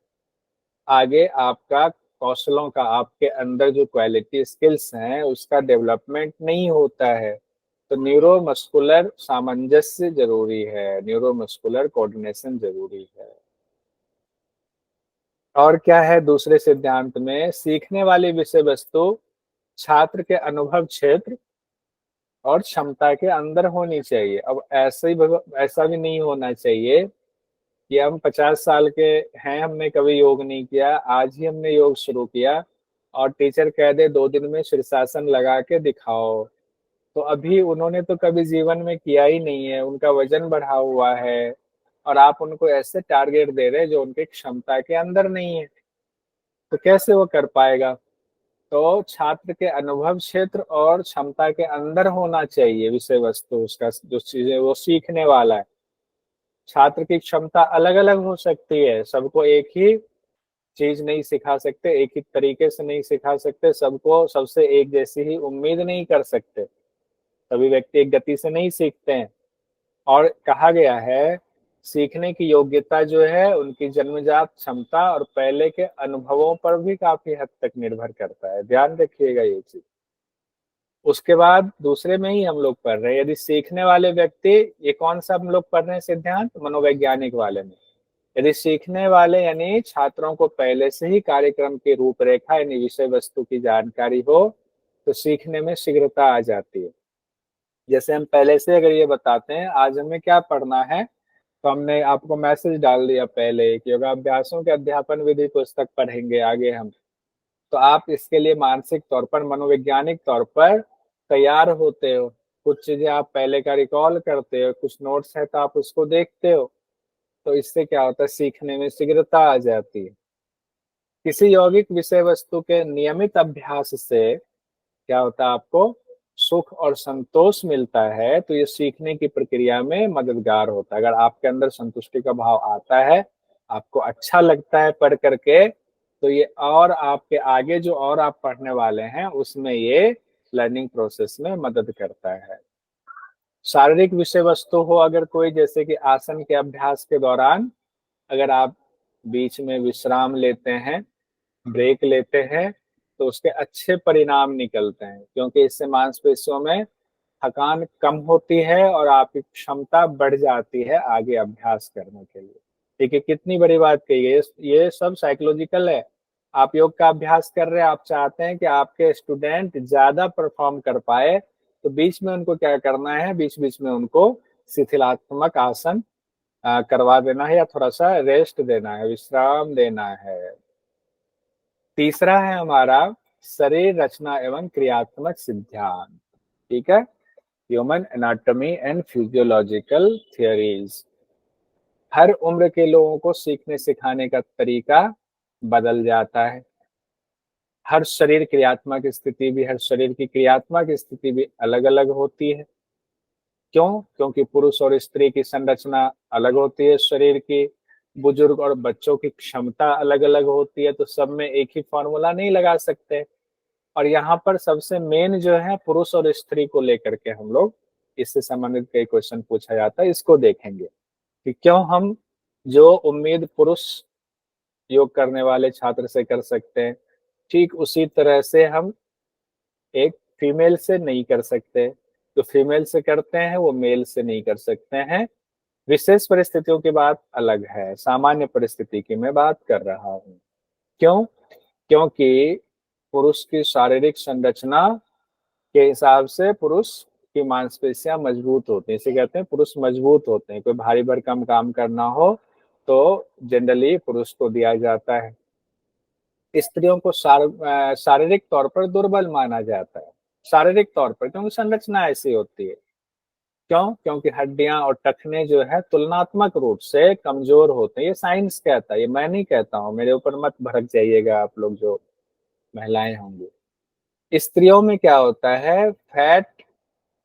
आगे आपका कौशलों का, आपके अंदर जो क्वालिटी स्किल्स हैं उसका डेवलपमेंट नहीं होता है। तो न्यूरो मस्कुलर सामंजस्य जरूरी है, न्यूरो मस्कुलर कोऑर्डिनेशन जरूरी है। और क्या है दूसरे सिद्धांत में? सीखने वाली विषय वस्तु छात्र के अनुभव क्षेत्र और क्षमता के अंदर होनी चाहिए। अब ऐसा भी नहीं होना चाहिए कि हम 50 साल के हैं, हमने कभी योग नहीं किया, आज ही हमने योग शुरू किया और टीचर कह दे 2 दिन में शीर्षासन लगा के दिखाओ। तो अभी उन्होंने तो कभी जीवन में किया ही नहीं है, उनका वजन बढ़ा हुआ है, और आप उनको ऐसे टारगेट दे रहे हैं जो उनकी क्षमता के अंदर नहीं है, तो कैसे वो कर पाएगा? तो छात्र के अनुभव क्षेत्र और क्षमता के अंदर होना चाहिए विषय वस्तु, उसका जो चीजें वो सीखने वाला है। छात्र की क्षमता अलग अलग हो सकती है, सबको एक ही चीज नहीं सिखा सकते, एक ही तरीके से नहीं सिखा सकते, सबको सबसे एक जैसी ही उम्मीद नहीं कर सकते। सभी व्यक्ति एक गति से नहीं सीखते हैं। और कहा गया है सीखने की योग्यता जो है उनकी जन्मजात क्षमता और पहले के अनुभवों पर भी काफी हद तक निर्भर करता है। ध्यान रखिएगा ये चीज। उसके बाद दूसरे में ही हम लोग पढ़ रहे हैं, यदि सीखने वाले व्यक्ति, ये कौन सा हम लोग पढ़ रहे हैं सिद्धांत? मनोवैज्ञानिक वाले में। यदि सीखने वाले यानी छात्रों को पहले से ही कार्यक्रम की रूपरेखा यानी विषय वस्तु की जानकारी हो तो सीखने में शीघ्रता आ जाती है। जैसे हम पहले से अगर ये बताते हैं आज हमें क्या पढ़ना है, तो हमने आपको मैसेज डाल दिया पहले कि योगाभ्यासों के अध्यापन विधि पुस्तक पढ़ेंगे आगे हम, तो आप इसके लिए मानसिक तौर पर, मनोवैज्ञानिक तौर पर तैयार होते हो। कुछ चीजें आप पहले का रिकॉल करते हो, कुछ नोट्स है तो आप उसको देखते हो, तो इससे क्या होता है? सीखने में शीघ्रता आ जाती है। किसी यौगिक विषय वस्तु के नियमित अभ्यास से क्या होता है? आपको सुख और संतोष मिलता है, तो ये सीखने की प्रक्रिया में मददगार होता है। अगर आपके अंदर संतुष्टि का भाव आता है, आपको अच्छा लगता है पढ़ करके, तो ये और आपके आगे जो और आप पढ़ने वाले हैं उसमें ये लर्निंग प्रोसेस में मदद करता है। शारीरिक विषय वस्तु हो अगर कोई, जैसे कि आसन के अभ्यास के दौरान अगर आप बीच में विश्राम लेते हैं, ब्रेक लेते हैं, तो उसके अच्छे परिणाम निकलते हैं, क्योंकि इससे मांसपेशियों में थकान कम होती है और आपकी क्षमता बढ़ जाती है आगे अभ्यास करने के लिए। ठीक है, कितनी बड़ी बात कही गई, ये सब साइकोलॉजिकल है। आप योग का अभ्यास कर रहे हैं, आप चाहते हैं कि आपके स्टूडेंट ज्यादा परफॉर्म कर पाए, तो बीच में उनको क्या करना है, बीच बीच में उनको शिथिलात्मक आसन करवा देना है, या थोड़ा सा रेस्ट देना है, विश्राम देना है। तीसरा है हमारा शरीर रचना एवं क्रियात्मक सिद्धांत। ठीक है, human anatomy and physiological theories. हर उम्र के लोगों को सीखने सिखाने का तरीका बदल जाता है। हर शरीर क्रियात्मक स्थिति भी, हर शरीर की क्रियात्मक स्थिति भी अलग अलग होती है। क्यों? क्योंकि पुरुष और स्त्री की संरचना अलग होती है शरीर की, बुजुर्ग और बच्चों की क्षमता अलग अलग होती है, तो सब में एक ही फॉर्मूला नहीं लगा सकते। और यहाँ पर सबसे मेन जो है पुरुष और स्त्री को लेकर के हम लोग, इससे संबंधित कई क्वेश्चन पूछा जाता है, इसको देखेंगे कि क्यों हम जो उम्मीद पुरुष योग करने वाले छात्र से कर सकते हैं, ठीक उसी तरह से हम एक फीमेल से नहीं कर सकते। जो फीमेल से करते हैं वो मेल से नहीं कर सकते हैं। विशेष परिस्थितियों की बात अलग है, सामान्य परिस्थिति की मैं बात कर रहा हूँ। क्यों? क्योंकि पुरुष की शारीरिक संरचना के हिसाब से पुरुष की मांसपेशियां मजबूत होती हैं, इसे कहते हैं पुरुष मजबूत होते हैं। कोई भारी भरकम काम करना हो तो जनरली पुरुष को दिया जाता है। स्त्रियों को शारीरिक तौर पर दुर्बल माना जाता है, शारीरिक तौर पर, क्योंकि संरचना ऐसी होती है। क्यों? क्योंकि हड्डियां और टखने जो है तुलनात्मक रूप से कमजोर होते हैं। ये साइंस कहता है, ये मैं नहीं कहता हूँ, मेरे ऊपर मत भड़क जाइएगा आप लोग जो महिलाएं होंगी। स्त्रियों में क्या होता है, फैट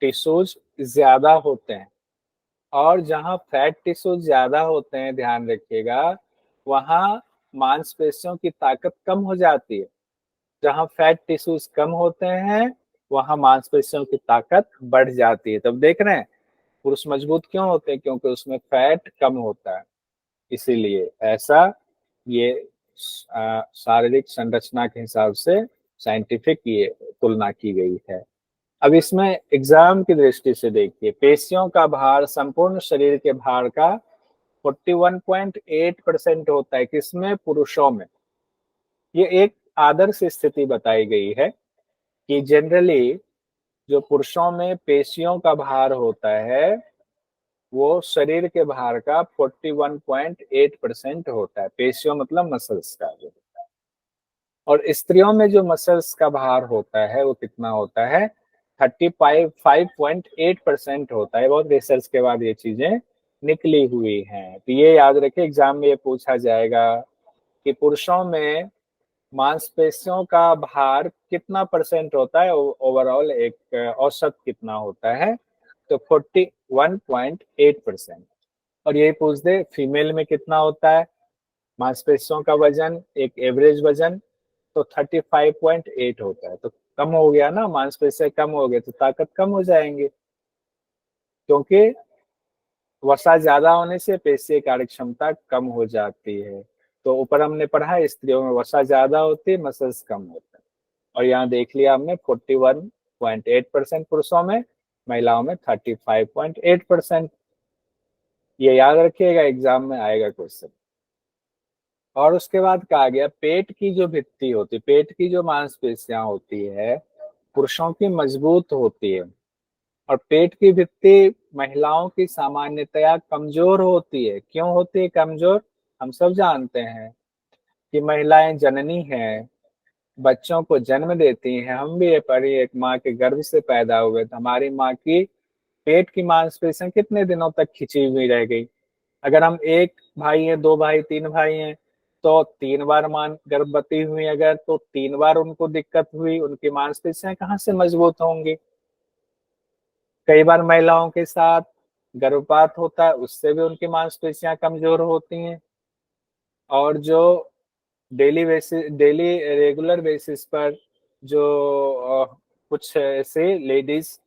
टिश्यूज ज्यादा होते हैं, और जहां फैट टिश्यूज ज्यादा होते हैं, ध्यान रखिएगा, वहां मांसपेशियों की ताकत कम हो जाती है। जहां फैट टिश्यूज कम होते हैं वहां मांसपेशियों की ताकत बढ़ जाती है। तब देख रहे हैं पुरुष मजबूत क्यों होते हैं, क्योंकि उसमें फैट कम होता है, इसीलिए ऐसा ये शारीरिक संरचना के हिसाब से साइंटिफिक ये तुलना की गई है। अब इसमें एग्जाम की दृष्टि से देखिए, पेशियों का भार संपूर्ण शरीर के भार का 41.8% होता है, किसमें? पुरुषों में। ये एक आदर्श स्थिति बताई गई है कि जनरली जो पुरुषों में पेशियों का भार होता है वो शरीर के भार का 41.8% होता है। पेशियों मतलब मसल्स का जो, और स्त्रियों में जो मसल्स का भार होता है वो कितना होता है? 35.8% होता है। बहुत रिसर्च के बाद ये चीजें निकली हुई हैं, तो ये याद रखें, एग्जाम में ये पूछा जाएगा कि पुरुषों में मांसपेशियों का भार कितना परसेंट होता है, ओवरऑल एक औसत कितना होता है, तो 41.8%। और यही पूछ दे फीमेल में कितना होता है मांसपेशियों का वजन, एक एवरेज वजन, तो 35.8 होता है। तो कम हो गया ना, मांसपेशियां कम हो गए तो ताकत कम हो जाएंगे, क्योंकि वसा ज्यादा होने से पेशीय कार्य क्षमता कम हो जाती है। तो ऊपर हमने पढ़ा स्त्रियों में वसा ज्यादा होती है, मसल्स कम होता है। और यहाँ देख लिया हमने 41.8% पुरुषों में, महिलाओं में 35.8%। ये याद रखिएगा, एग्जाम में आएगा क्वेश्चन। और उसके बाद कहा गया पेट की जो भित्ति होती है, पेट की जो मांसपेशियां होती है पुरुषों की मजबूत होती है, और पेट की भित्ति महिलाओं की सामान्यतया कमजोर होती है। क्यों होती है कमजोर? हम सब जानते हैं कि महिलाएं जननी हैं, बच्चों को जन्म देती हैं। हम भी ये पढ़ी, एक माँ के गर्भ से पैदा हुए तो हमारी माँ की पेट की मांसपेशियां कितने दिनों तक खिंची हुई रह गई। अगर हम एक भाई हैं, दो भाई, तीन भाई हैं, तो 3 बार मान गर्भवती हुई अगर, तो 3 बार उनको दिक्कत हुई, उनकी मांसपेशियां कहाँ से मजबूत होंगी। कई बार महिलाओं के साथ गर्भपात होता है, उससे भी उनकी मांसपेशियां कमजोर होती हैं। और जो डेली रेगुलर बेसिस पर जो कुछ ऐसे लेडीज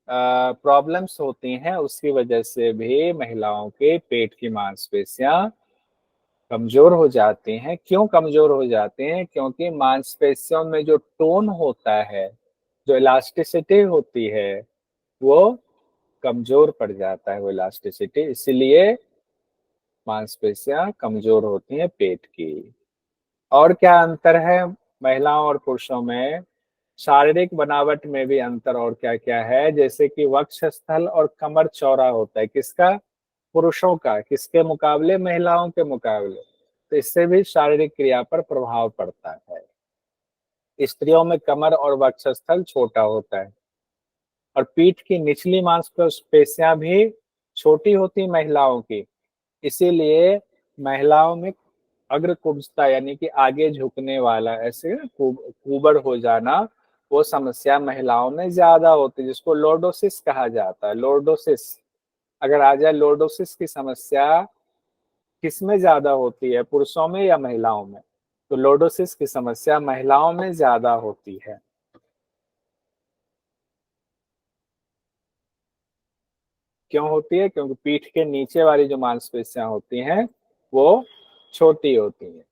प्रॉब्लम्स होती हैं, उसकी वजह से भी महिलाओं के पेट की मांसपेशियां कमजोर हो जाती हैं। क्यों कमजोर हो जाते हैं? क्योंकि मांसपेशियों में जो टोन होता है, जो इलास्टिसिटी होती है, वो कमजोर पड़ जाता है, वो इलास्टिसिटी। इसलिए मांसपेशियां कमजोर होती हैं पेट की। और क्या अंतर है महिलाओं और पुरुषों में? शारीरिक बनावट में भी अंतर और क्या क्या है, जैसे कि वक्षस्थल और कमर चौड़ा होता है। किसका? पुरुषों का। किसके मुकाबले? महिलाओं के मुकाबले। तो इससे भी शारीरिक क्रिया पर प्रभाव पड़ता है। स्त्रियों में कमर और वक्षस्थल छोटा होता है, और पीठ की निचली मांसपेशियां भी छोटी होती महिलाओं की। इसीलिए महिलाओं में अग्रकुब्जता यानी कि आगे झुकने वाला, ऐसे कुबर हो जाना, वो समस्या महिलाओं में ज्यादा होती है, जिसको लोर्डोसिस कहा जाता है। लोर्डोसिस अगर आ जाए, लोर्डोसिस की समस्या किसमें ज्यादा होती है, पुरुषों में या महिलाओं में? तो लोर्डोसिस की समस्या महिलाओं में ज्यादा होती है। क्यों होती है? क्योंकि पीठ के नीचे वाली जो मांसपेशियां होती हैं वो छोटी होती हैं।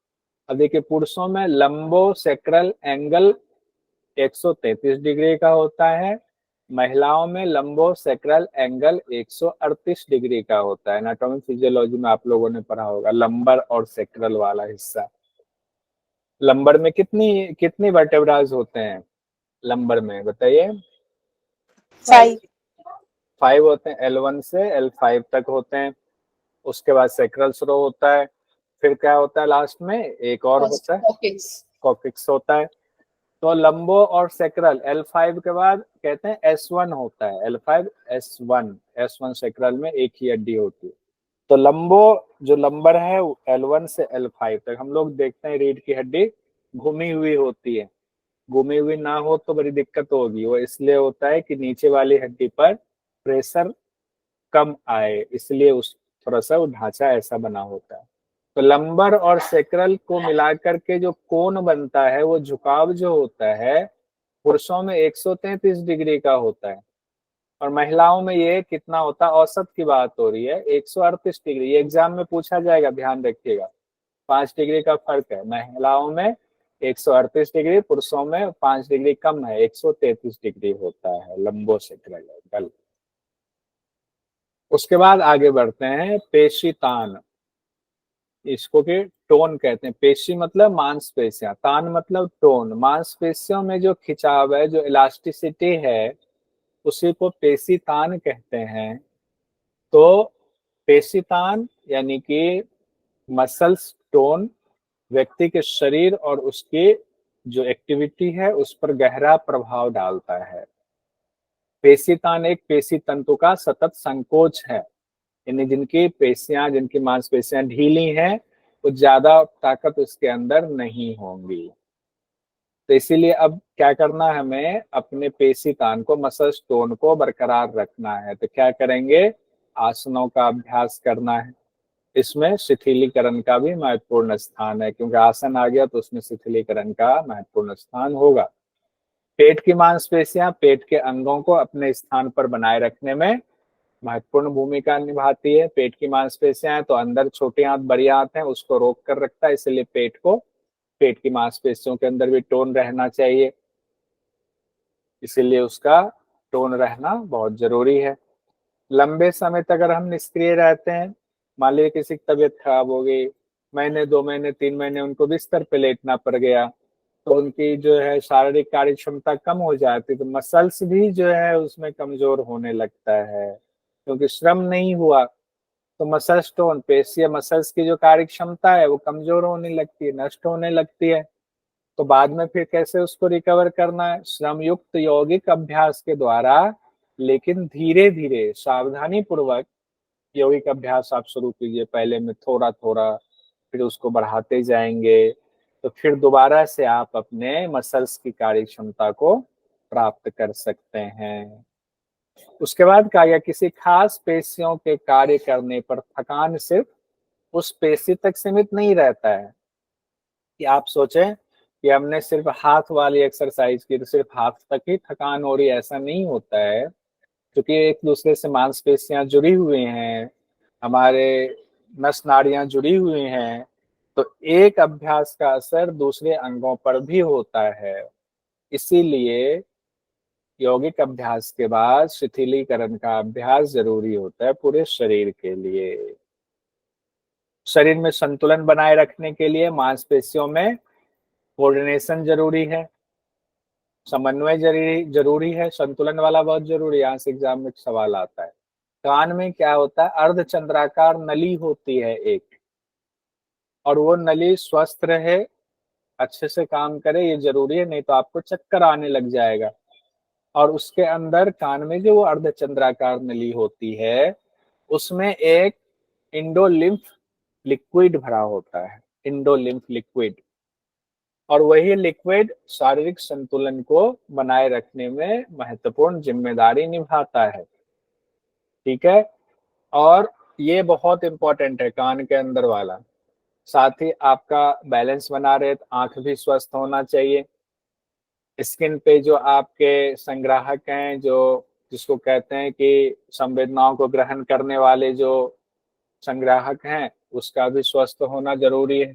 अब देखिए, पुरुषों में लंबो सेक्रल एंगल 133 डिग्री का होता है, महिलाओं में लंबो सेक्रल एंगल 138 डिग्री का होता है। एनाटॉमी फिजियोलॉजी में आप लोगों ने पढ़ा होगा लंबर और सेक्रल वाला हिस्सा। लंबर में कितनी कितनी वर्टेब्राज होते हैं? लंबर में बताइए। 5। 5 होते हैं, L1 से L5 तक होते हैं। उसके बाद सेक्रल शुरू होता है, फिर क्या होता है लास्ट में? एक और होता है, कॉक्सिक्स होता है। तो लंबो और सेक्रल L5 के बाद कहते हैं S1 होता है। L5 S1 सेक्रल में एक ही हड्डी होती है। तो लंबो जो लंबर है L1 से L5 तक, हम लोग देखते हैं रीढ़ की हड्डी घूमी हुई होती है। घूमी हुई ना हो तो बड़ी दिक्कत होगी। वो इसलिए होता है कि नीचे वाली हड्डी पर प्रेशर कम आए, इसलिए उस थोड़ा सा वो ढांचा ऐसा बना होता है। तो लंबर और सेक्रल को मिलाकर के जो कोण बनता है, वो झुकाव जो होता है, पुरुषों में 133 डिग्री का होता है, और महिलाओं में ये कितना होता है? औसत की बात हो रही है, 138 डिग्री। ये एग्जाम में पूछा जाएगा, ध्यान रखिएगा। 5 डिग्री का फर्क है। महिलाओं में 138 डिग्री, पुरुषों में 5 डिग्री कम है, 133 डिग्री होता है लंबो सेक्रल। उसके बाद आगे बढ़ते हैं पेशी तान। इसको के टोन कहते हैं। पेशी मतलब मांसपेशियां, तान मतलब टोन। मांसपेशियों में जो खिंचाव है, जो इलास्टिसिटी है, उसी को पेशी तान कहते हैं। तो पेशी तान यानी कि मसल्स टोन व्यक्ति के शरीर और उसकी जो एक्टिविटी है उस पर गहरा प्रभाव डालता है। पेशी तान एक पेशी तंतु का सतत संकोच है, यानी जिनकी पेशियां, जिनकी मांसपेशियां ढीली हैं, वो ज्यादा ताकत उसके अंदर नहीं होंगी। तो इसीलिए अब क्या करना है, हमें अपने पेशी तान को, मसल टोन को बरकरार रखना है। तो क्या करेंगे? आसनों का अभ्यास करना है। इसमें शिथिलीकरण का भी महत्वपूर्ण स्थान है, क्योंकि आसन आ गया तो उसमें शिथिलीकरण का महत्वपूर्ण स्थान होगा। पेट की मांसपेशियां पेट के अंगों को अपने स्थान पर बनाए रखने में महत्वपूर्ण भूमिका निभाती है। पेट की मांसपेशियां हैं तो अंदर छोटी आंत बड़ी आंत है, उसको रोक कर रखता है। इसलिए पेट की मांसपेशियों के अंदर भी टोन रहना चाहिए, इसीलिए उसका टोन रहना बहुत जरूरी है। लंबे समय तक अगर हम निष्क्रिय रहते हैं, मान लीजिए किसी की तबीयत खराब हो गई, महीने 2 महीने 3 महीने उनको बिस्तर पे लेटना पड़ गया, तो उनकी जो है शारीरिक कार्य क्षमता कम हो जाती है। तो मसल्स भी जो है उसमें कमजोर होने लगता है, क्योंकि श्रम नहीं हुआ। तो मसल्स टोन, पेशीय मसल्स की जो कार्य क्षमता है वो कमजोर होने लगती है, नष्ट होने लगती है। तो बाद में फिर कैसे उसको रिकवर करना है? श्रम युक्त यौगिक अभ्यास के द्वारा, लेकिन धीरे धीरे सावधानी पूर्वक यौगिक अभ्यास आप शुरू कीजिए। पहले में थोड़ा थोड़ा, फिर उसको बढ़ाते जाएंगे, तो फिर दोबारा से आप अपने मसल्स की कार्य क्षमता को प्राप्त कर सकते हैं। उसके बाद कहा गया, किसी खास पेशियों के कार्य करने पर थकान सिर्फ उस पेशी तक सीमित नहीं रहता है। कि आप सोचें कि हमने सिर्फ हाथ वाली एक्सरसाइज की तो सिर्फ हाथ तक ही थकान हो रही है, ऐसा नहीं होता है। क्योंकि एक दूसरे से मांसपेशियां जुड़ी हुई हैं, हमारे नस नाड़ियां जुड़ी हुई हैं, तो एक अभ्यास का असर दूसरे अंगों पर भी होता है। इसीलिए यौगिक अभ्यास के बाद शिथिलीकरण का अभ्यास जरूरी होता है पूरे शरीर के लिए। शरीर में संतुलन बनाए रखने के लिए मांसपेशियों में कोऑर्डिनेशन जरूरी है, समन्वय जरूरी है, संतुलन वाला बहुत जरूरी है। यहाँ से एग्जाम में सवाल आता है। कान में क्या होता है, अर्धचंद्राकार नली होती है एक, और वो नली स्वस्थ रहे, अच्छे से काम करे, ये जरूरी है, नहीं तो आपको चक्कर आने लग जाएगा। और उसके अंदर कान में जो वो अर्धचंद्राकार नली होती है उसमें एक इंडोलिम्फ लिक्विड भरा होता है, इंडोलिम्फ लिक्विड, और वही लिक्विड शारीरिक संतुलन को बनाए रखने में महत्वपूर्ण जिम्मेदारी निभाता है। ठीक है, और ये बहुत इंपॉर्टेंट है कान के अंदर वाला। साथ ही आपका बैलेंस बना रहे तो आंख भी स्वस्थ होना चाहिए। स्किन पे जो आपके संग्राहक हैं, जो जिसको कहते हैं कि संवेदनाओं को ग्रहण करने वाले जो संग्राहक हैं, उसका भी स्वस्थ होना जरूरी है।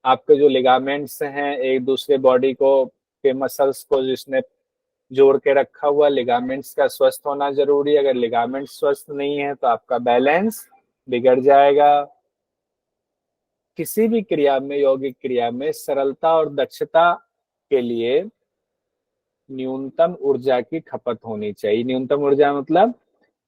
आपके जो लिगामेंट्स हैं, एक दूसरे बॉडी को के मसल्स को जिसने जोड़ के रखा हुआ, लिगामेंट्स का स्वस्थ होना जरूरी है। अगर लिगामेंट स्वस्थ नहीं है तो आपका बैलेंस बिगड़ जाएगा। किसी भी क्रिया में, यौगिक क्रिया में सरलता और दक्षता के लिए न्यूनतम ऊर्जा की खपत होनी चाहिए। न्यूनतम ऊर्जा मतलब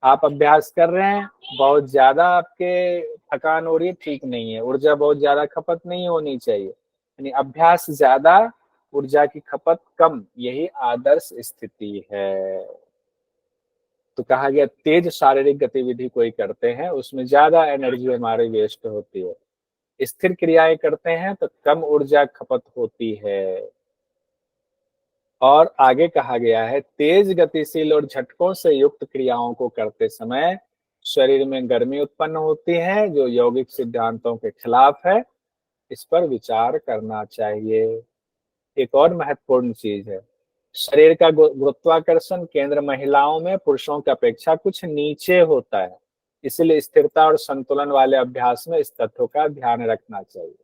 आप अभ्यास कर रहे हैं, बहुत ज्यादा आपके थकान हो रही है, ठीक नहीं है, ऊर्जा बहुत ज्यादा खपत नहीं होनी चाहिए। यानी अभ्यास ज्यादा, ऊर्जा की खपत कम, यही आदर्श स्थिति है। तो कहा गया तेज शारीरिक गतिविधि कोई करते हैं उसमें ज्यादा एनर्जी हमारी वेस्ट होती है, स्थिर क्रियाएं करते हैं तो कम ऊर्जा खपत होती है। और आगे कहा गया है तेज गतिशील और झटकों से युक्त क्रियाओं को करते समय शरीर में गर्मी उत्पन्न होती है, जो यौगिक सिद्धांतों के खिलाफ है। इस पर विचार करना चाहिए। एक और महत्वपूर्ण चीज है, शरीर का गुरुत्वाकर्षण केंद्र महिलाओं में पुरुषों की अपेक्षा कुछ नीचे होता है, इसलिए स्थिरता और संतुलन वाले अभ्यास में इस तथ्य का ध्यान रखना चाहिए।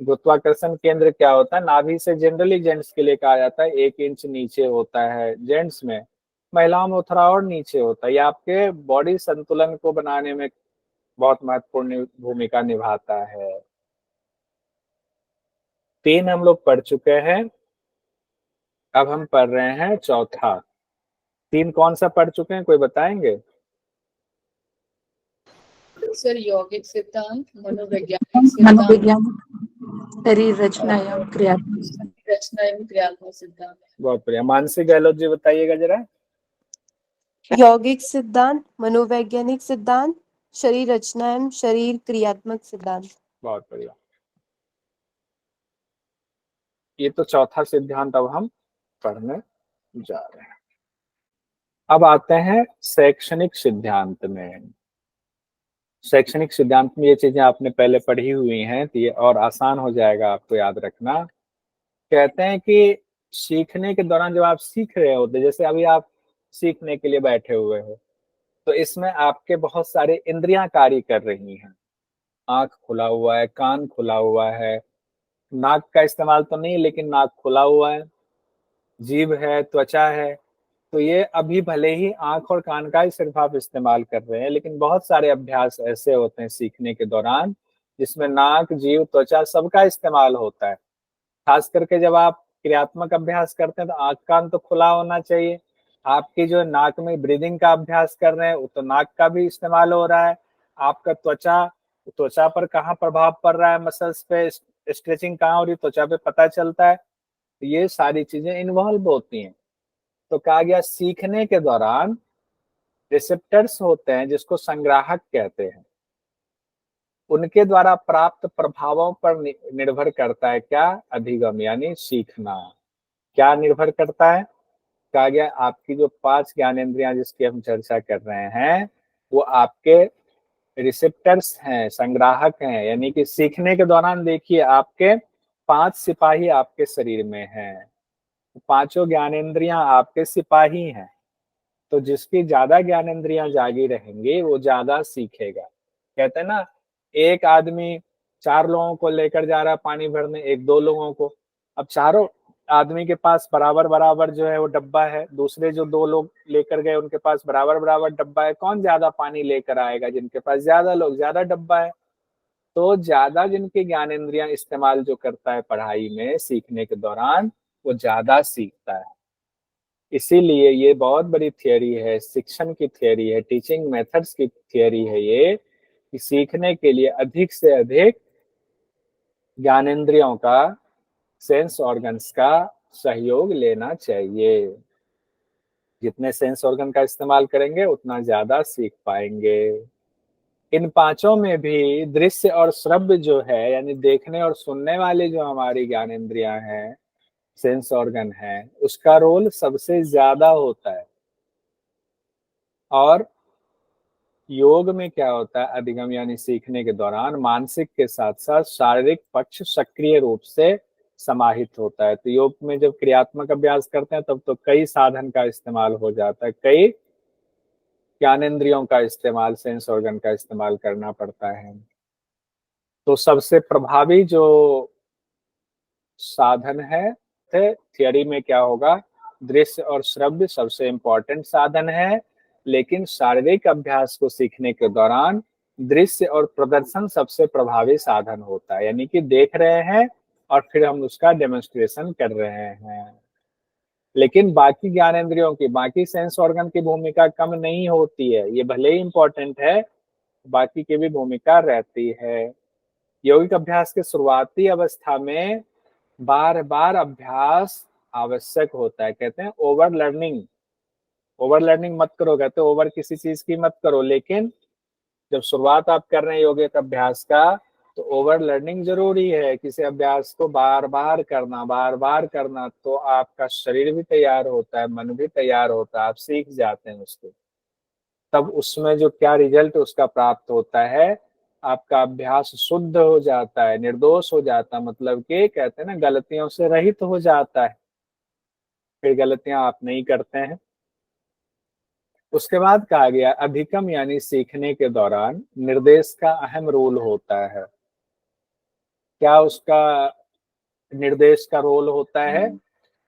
गुरुत्वाकर्षण केंद्र क्या होता है, नाभि से जनरली जेंट्स के लिए कहा जाता है 1 इंच नीचे होता है जेंट्स में, महिलाओं में थोड़ा और नीचे होता है। ये आपके बॉडी संतुलन को बनाने में बहुत महत्वपूर्ण भूमिका निभाता है। 3 हम लोग पढ़ चुके हैं, अब हम पढ़ रहे हैं चौथा। 3 कौन सा पढ़ चुके हैं, कोई बताएंगे? सर यौगिक सिद्धांत, मनोवैज्ञानिक सिद्धांत, शरीर रचना एवं क्रियात्मक रचना एवं क्रियात्मक सिद्धांत। बहुत बढ़िया। मानसी गहलोत जी बताइएगा जरा। यौगिक सिद्धांत, मनोवैज्ञानिक सिद्धांत, शरीर रचना एवं शरीर क्रियात्मक सिद्धांत। बहुत बढ़िया। ये तो चौथा सिद्धांत अब हम पढ़ने जा रहे हैं। अब आते हैं शैक्षणिक सिद्धांत में। शैक्षणिक सिद्धांत में ये चीजें आपने पहले पढ़ी हुई हैं तो ये और आसान हो जाएगा आपको याद रखना। कहते हैं कि सीखने के दौरान जब आप सीख रहे होते, जैसे अभी आप सीखने के लिए बैठे हुए हो, तो इसमें आपके बहुत सारे इंद्रियां कार्य कर रही हैं। आंख खुला हुआ है, कान खुला हुआ है, नाक का इस्तेमाल तो नहीं लेकिन नाक खुला हुआ है, जीभ है, त्वचा है। तो ये अभी भले ही आंख और कान का ही सिर्फ आप इस्तेमाल कर रहे हैं, लेकिन बहुत सारे अभ्यास ऐसे होते हैं सीखने के दौरान जिसमें नाक, जीभ, त्वचा सबका इस्तेमाल होता है। खास करके जब आप क्रियात्मक अभ्यास करते हैं तो आंख कान तो खुला होना चाहिए। आपकी जो नाक में ब्रीदिंग का अभ्यास कर रहे हैं तो नाक का भी इस्तेमाल हो रहा है। आपका त्वचा पर कहाँ प्रभाव पड़ रहा है, मसल्स पे स्ट्रेचिंग कहाँ हो रही है, त्वचा पे पता चलता है। तो ये सारी चीजें इन्वॉल्व होती हैं। तो कहा गया सीखने के दौरान रिसेप्टर्स होते हैं जिसको संग्राहक कहते हैं, उनके द्वारा प्राप्त प्रभावों पर निर्भर करता है क्या, अधिगम यानी सीखना। क्या निर्भर करता है, कहा गया आपकी जो 5 ज्ञानेंद्रियां जिसकी हम चर्चा कर रहे हैं वो आपके रिसेप्टर्स हैं, संग्राहक हैं। यानी कि सीखने के दौरान देखिए आपके 5 सिपाही आपके शरीर में हैं, 5 ज्ञानेंद्रियां आपके सिपाही हैं। तो जिसकी ज्यादा ज्ञानेंद्रियां जागी रहेंगी वो ज्यादा सीखेगा। कहते हैं ना, एक आदमी 4 लोगों को लेकर जा रहा है पानी भरने, एक 2 लोगों को। अब चारों आदमी के पास बराबर बराबर जो है वो डब्बा है, दूसरे जो 2 लोग लेकर गए उनके पास बराबर बराबर डब्बा है। कौन ज्यादा पानी लेकर आएगा, जिनके पास ज्यादा डब्बा है। तो ज्यादा जिनकी ज्ञानेंद्रियां इस्तेमाल जो करता है पढ़ाई में सीखने के दौरान, वो ज्यादा सीखता है। इसीलिए ये बहुत बड़ी थियरी है, शिक्षण की थियरी है, टीचिंग मेथड्स की थियरी है ये, कि सीखने के लिए अधिक से अधिक ज्ञानेंद्रियों का, सेंस ऑर्गन्स का सहयोग लेना चाहिए। जितने सेंस ऑर्गन का इस्तेमाल करेंगे उतना ज्यादा सीख पाएंगे। इन पांचों में भी दृश्य और श्रव्य जो है, यानी देखने और सुनने वाली जो हमारी ज्ञानेंद्रियां हैं, सेंस ऑर्गन है, उसका रोल सबसे ज्यादा होता है। और योग में क्या होता है, अधिगम यानी सीखने के दौरान मानसिक के साथ साथ शारीरिक पक्ष सक्रिय रूप से समाहित होता है। तो योग में जब क्रियात्मक अभ्यास करते हैं तब तो कई साधन का इस्तेमाल हो जाता है, कई ज्ञानेंद्रियों का इस्तेमाल, सेंस ऑर्गन का इस्तेमाल करना पड़ता है। तो सबसे प्रभावी जो साधन है, थियरी में क्या होगा, दृश्य और श्रव्य सबसे इंपॉर्टेंट साधन है, लेकिन शारीरिक अभ्यास को सीखने के दौरान दृश्य और प्रदर्शन सबसे प्रभावी साधन होता है। यानी कि देख रहे हैं और फिर हम उसका डेमोन्स्ट्रेशन कर रहे हैं। लेकिन बाकी ज्ञानेंद्रियों की, बाकी सेंस ऑर्गन की भूमिका कम नहीं होती है, ये भले ही इंपॉर्टेंट है, बाकी की भी भूमिका रहती है। यौगिक अभ्यास के शुरुआती अवस्था में बार बार अभ्यास आवश्यक होता है। कहते हैं ओवर लर्निंग, ओवर लर्निंग मत करो, कहते ओवर किसी चीज की मत करो, लेकिन जब शुरुआत आप कर रहे हैं यौगिक अभ्यास का, तो ओवर लर्निंग जरूरी है। किसी अभ्यास को बार बार करना, बार बार करना, तो आपका शरीर भी तैयार होता है, मन भी तैयार होता है, आप सीख जाते हैं उसको। तब उसमें जो क्या रिजल्ट उसका प्राप्त होता है, आपका अभ्यास शुद्ध हो जाता है, निर्दोष हो जाता है, मतलब कि कहते हैं ना, गलतियों से रहित हो जाता है, फिर गलतियां आप नहीं करते हैं। उसके बाद कहा गया अधिगम यानी सीखने के दौरान निर्देश का अहम रोल होता है। क्या उसका निर्देश का रोल होता है,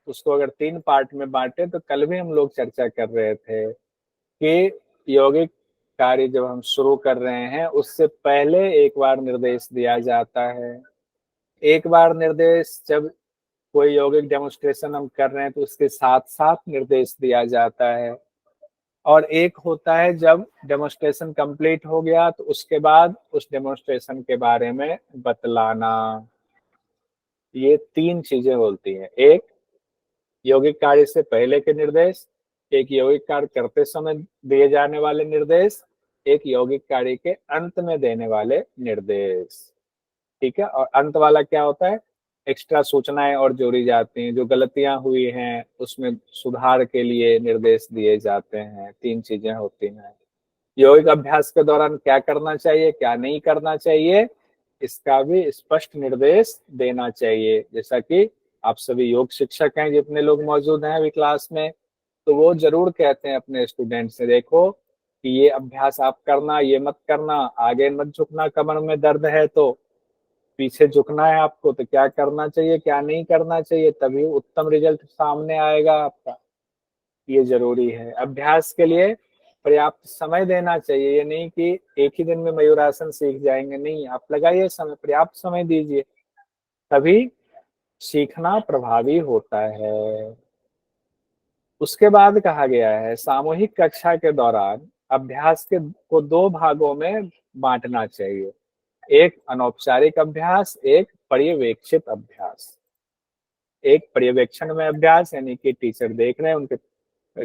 उसको अगर 3 पार्ट में बांटे, तो कल भी हम लोग चर्चा कर रहे थे कि यौगिक कार्य जब हम शुरू कर रहे हैं उससे पहले एक बार निर्देश दिया जाता है। एक बार निर्देश, जब कोई यौगिक डेमोन्स्ट्रेशन हम कर रहे हैं तो उसके साथ साथ निर्देश दिया जाता है। और एक होता है जब डेमोन्स्ट्रेशन कंप्लीट हो गया तो उसके बाद उस डेमोन्स्ट्रेशन के बारे में बतलाना। ये 3 चीजें होती हैं, एक यौगिक कार्य से पहले के निर्देश, एक यौगिक कार्य करते समय दिए जाने वाले निर्देश, एक यौगिक कार्य के अंत में देने वाले निर्देश। ठीक है, और अंत वाला क्या होता है, एक्स्ट्रा सूचनाएं और जोड़ी जाती हैं, जो गलतियां हुई हैं उसमें सुधार के लिए निर्देश दिए जाते हैं। 3 चीजें होती हैं। यौगिक अभ्यास के दौरान क्या करना चाहिए, क्या नहीं करना चाहिए, इसका भी स्पष्ट निर्देश देना चाहिए। जैसा कि आप सभी योग शिक्षक हैं, जितने लोग मौजूद हैं अभी क्लास में, तो वो जरूर कहते हैं अपने स्टूडेंट से, देखो कि ये अभ्यास आप करना, ये मत करना, आगे मत झुकना, कमर में दर्द है तो पीछे झुकना है आपको, तो क्या करना चाहिए, क्या नहीं करना चाहिए, तभी उत्तम रिजल्ट सामने आएगा आपका। ये जरूरी है। अभ्यास के लिए पर्याप्त समय देना चाहिए। ये नहीं कि एक ही दिन में मयूरासन सीख जाएंगे, नहीं, आप लगाइए समय, पर्याप्त समय दीजिए, तभी सीखना प्रभावी होता है। उसके बाद कहा गया है सामूहिक कक्षा के दौरान अभ्यास के को 2 भागों में बांटना चाहिए, एक अनौपचारिक अभ्यास, एक पर्यवेक्षित अभ्यास। एक पर्यवेक्षण में अभ्यास, यानी कि टीचर देख रहे हैं, उनके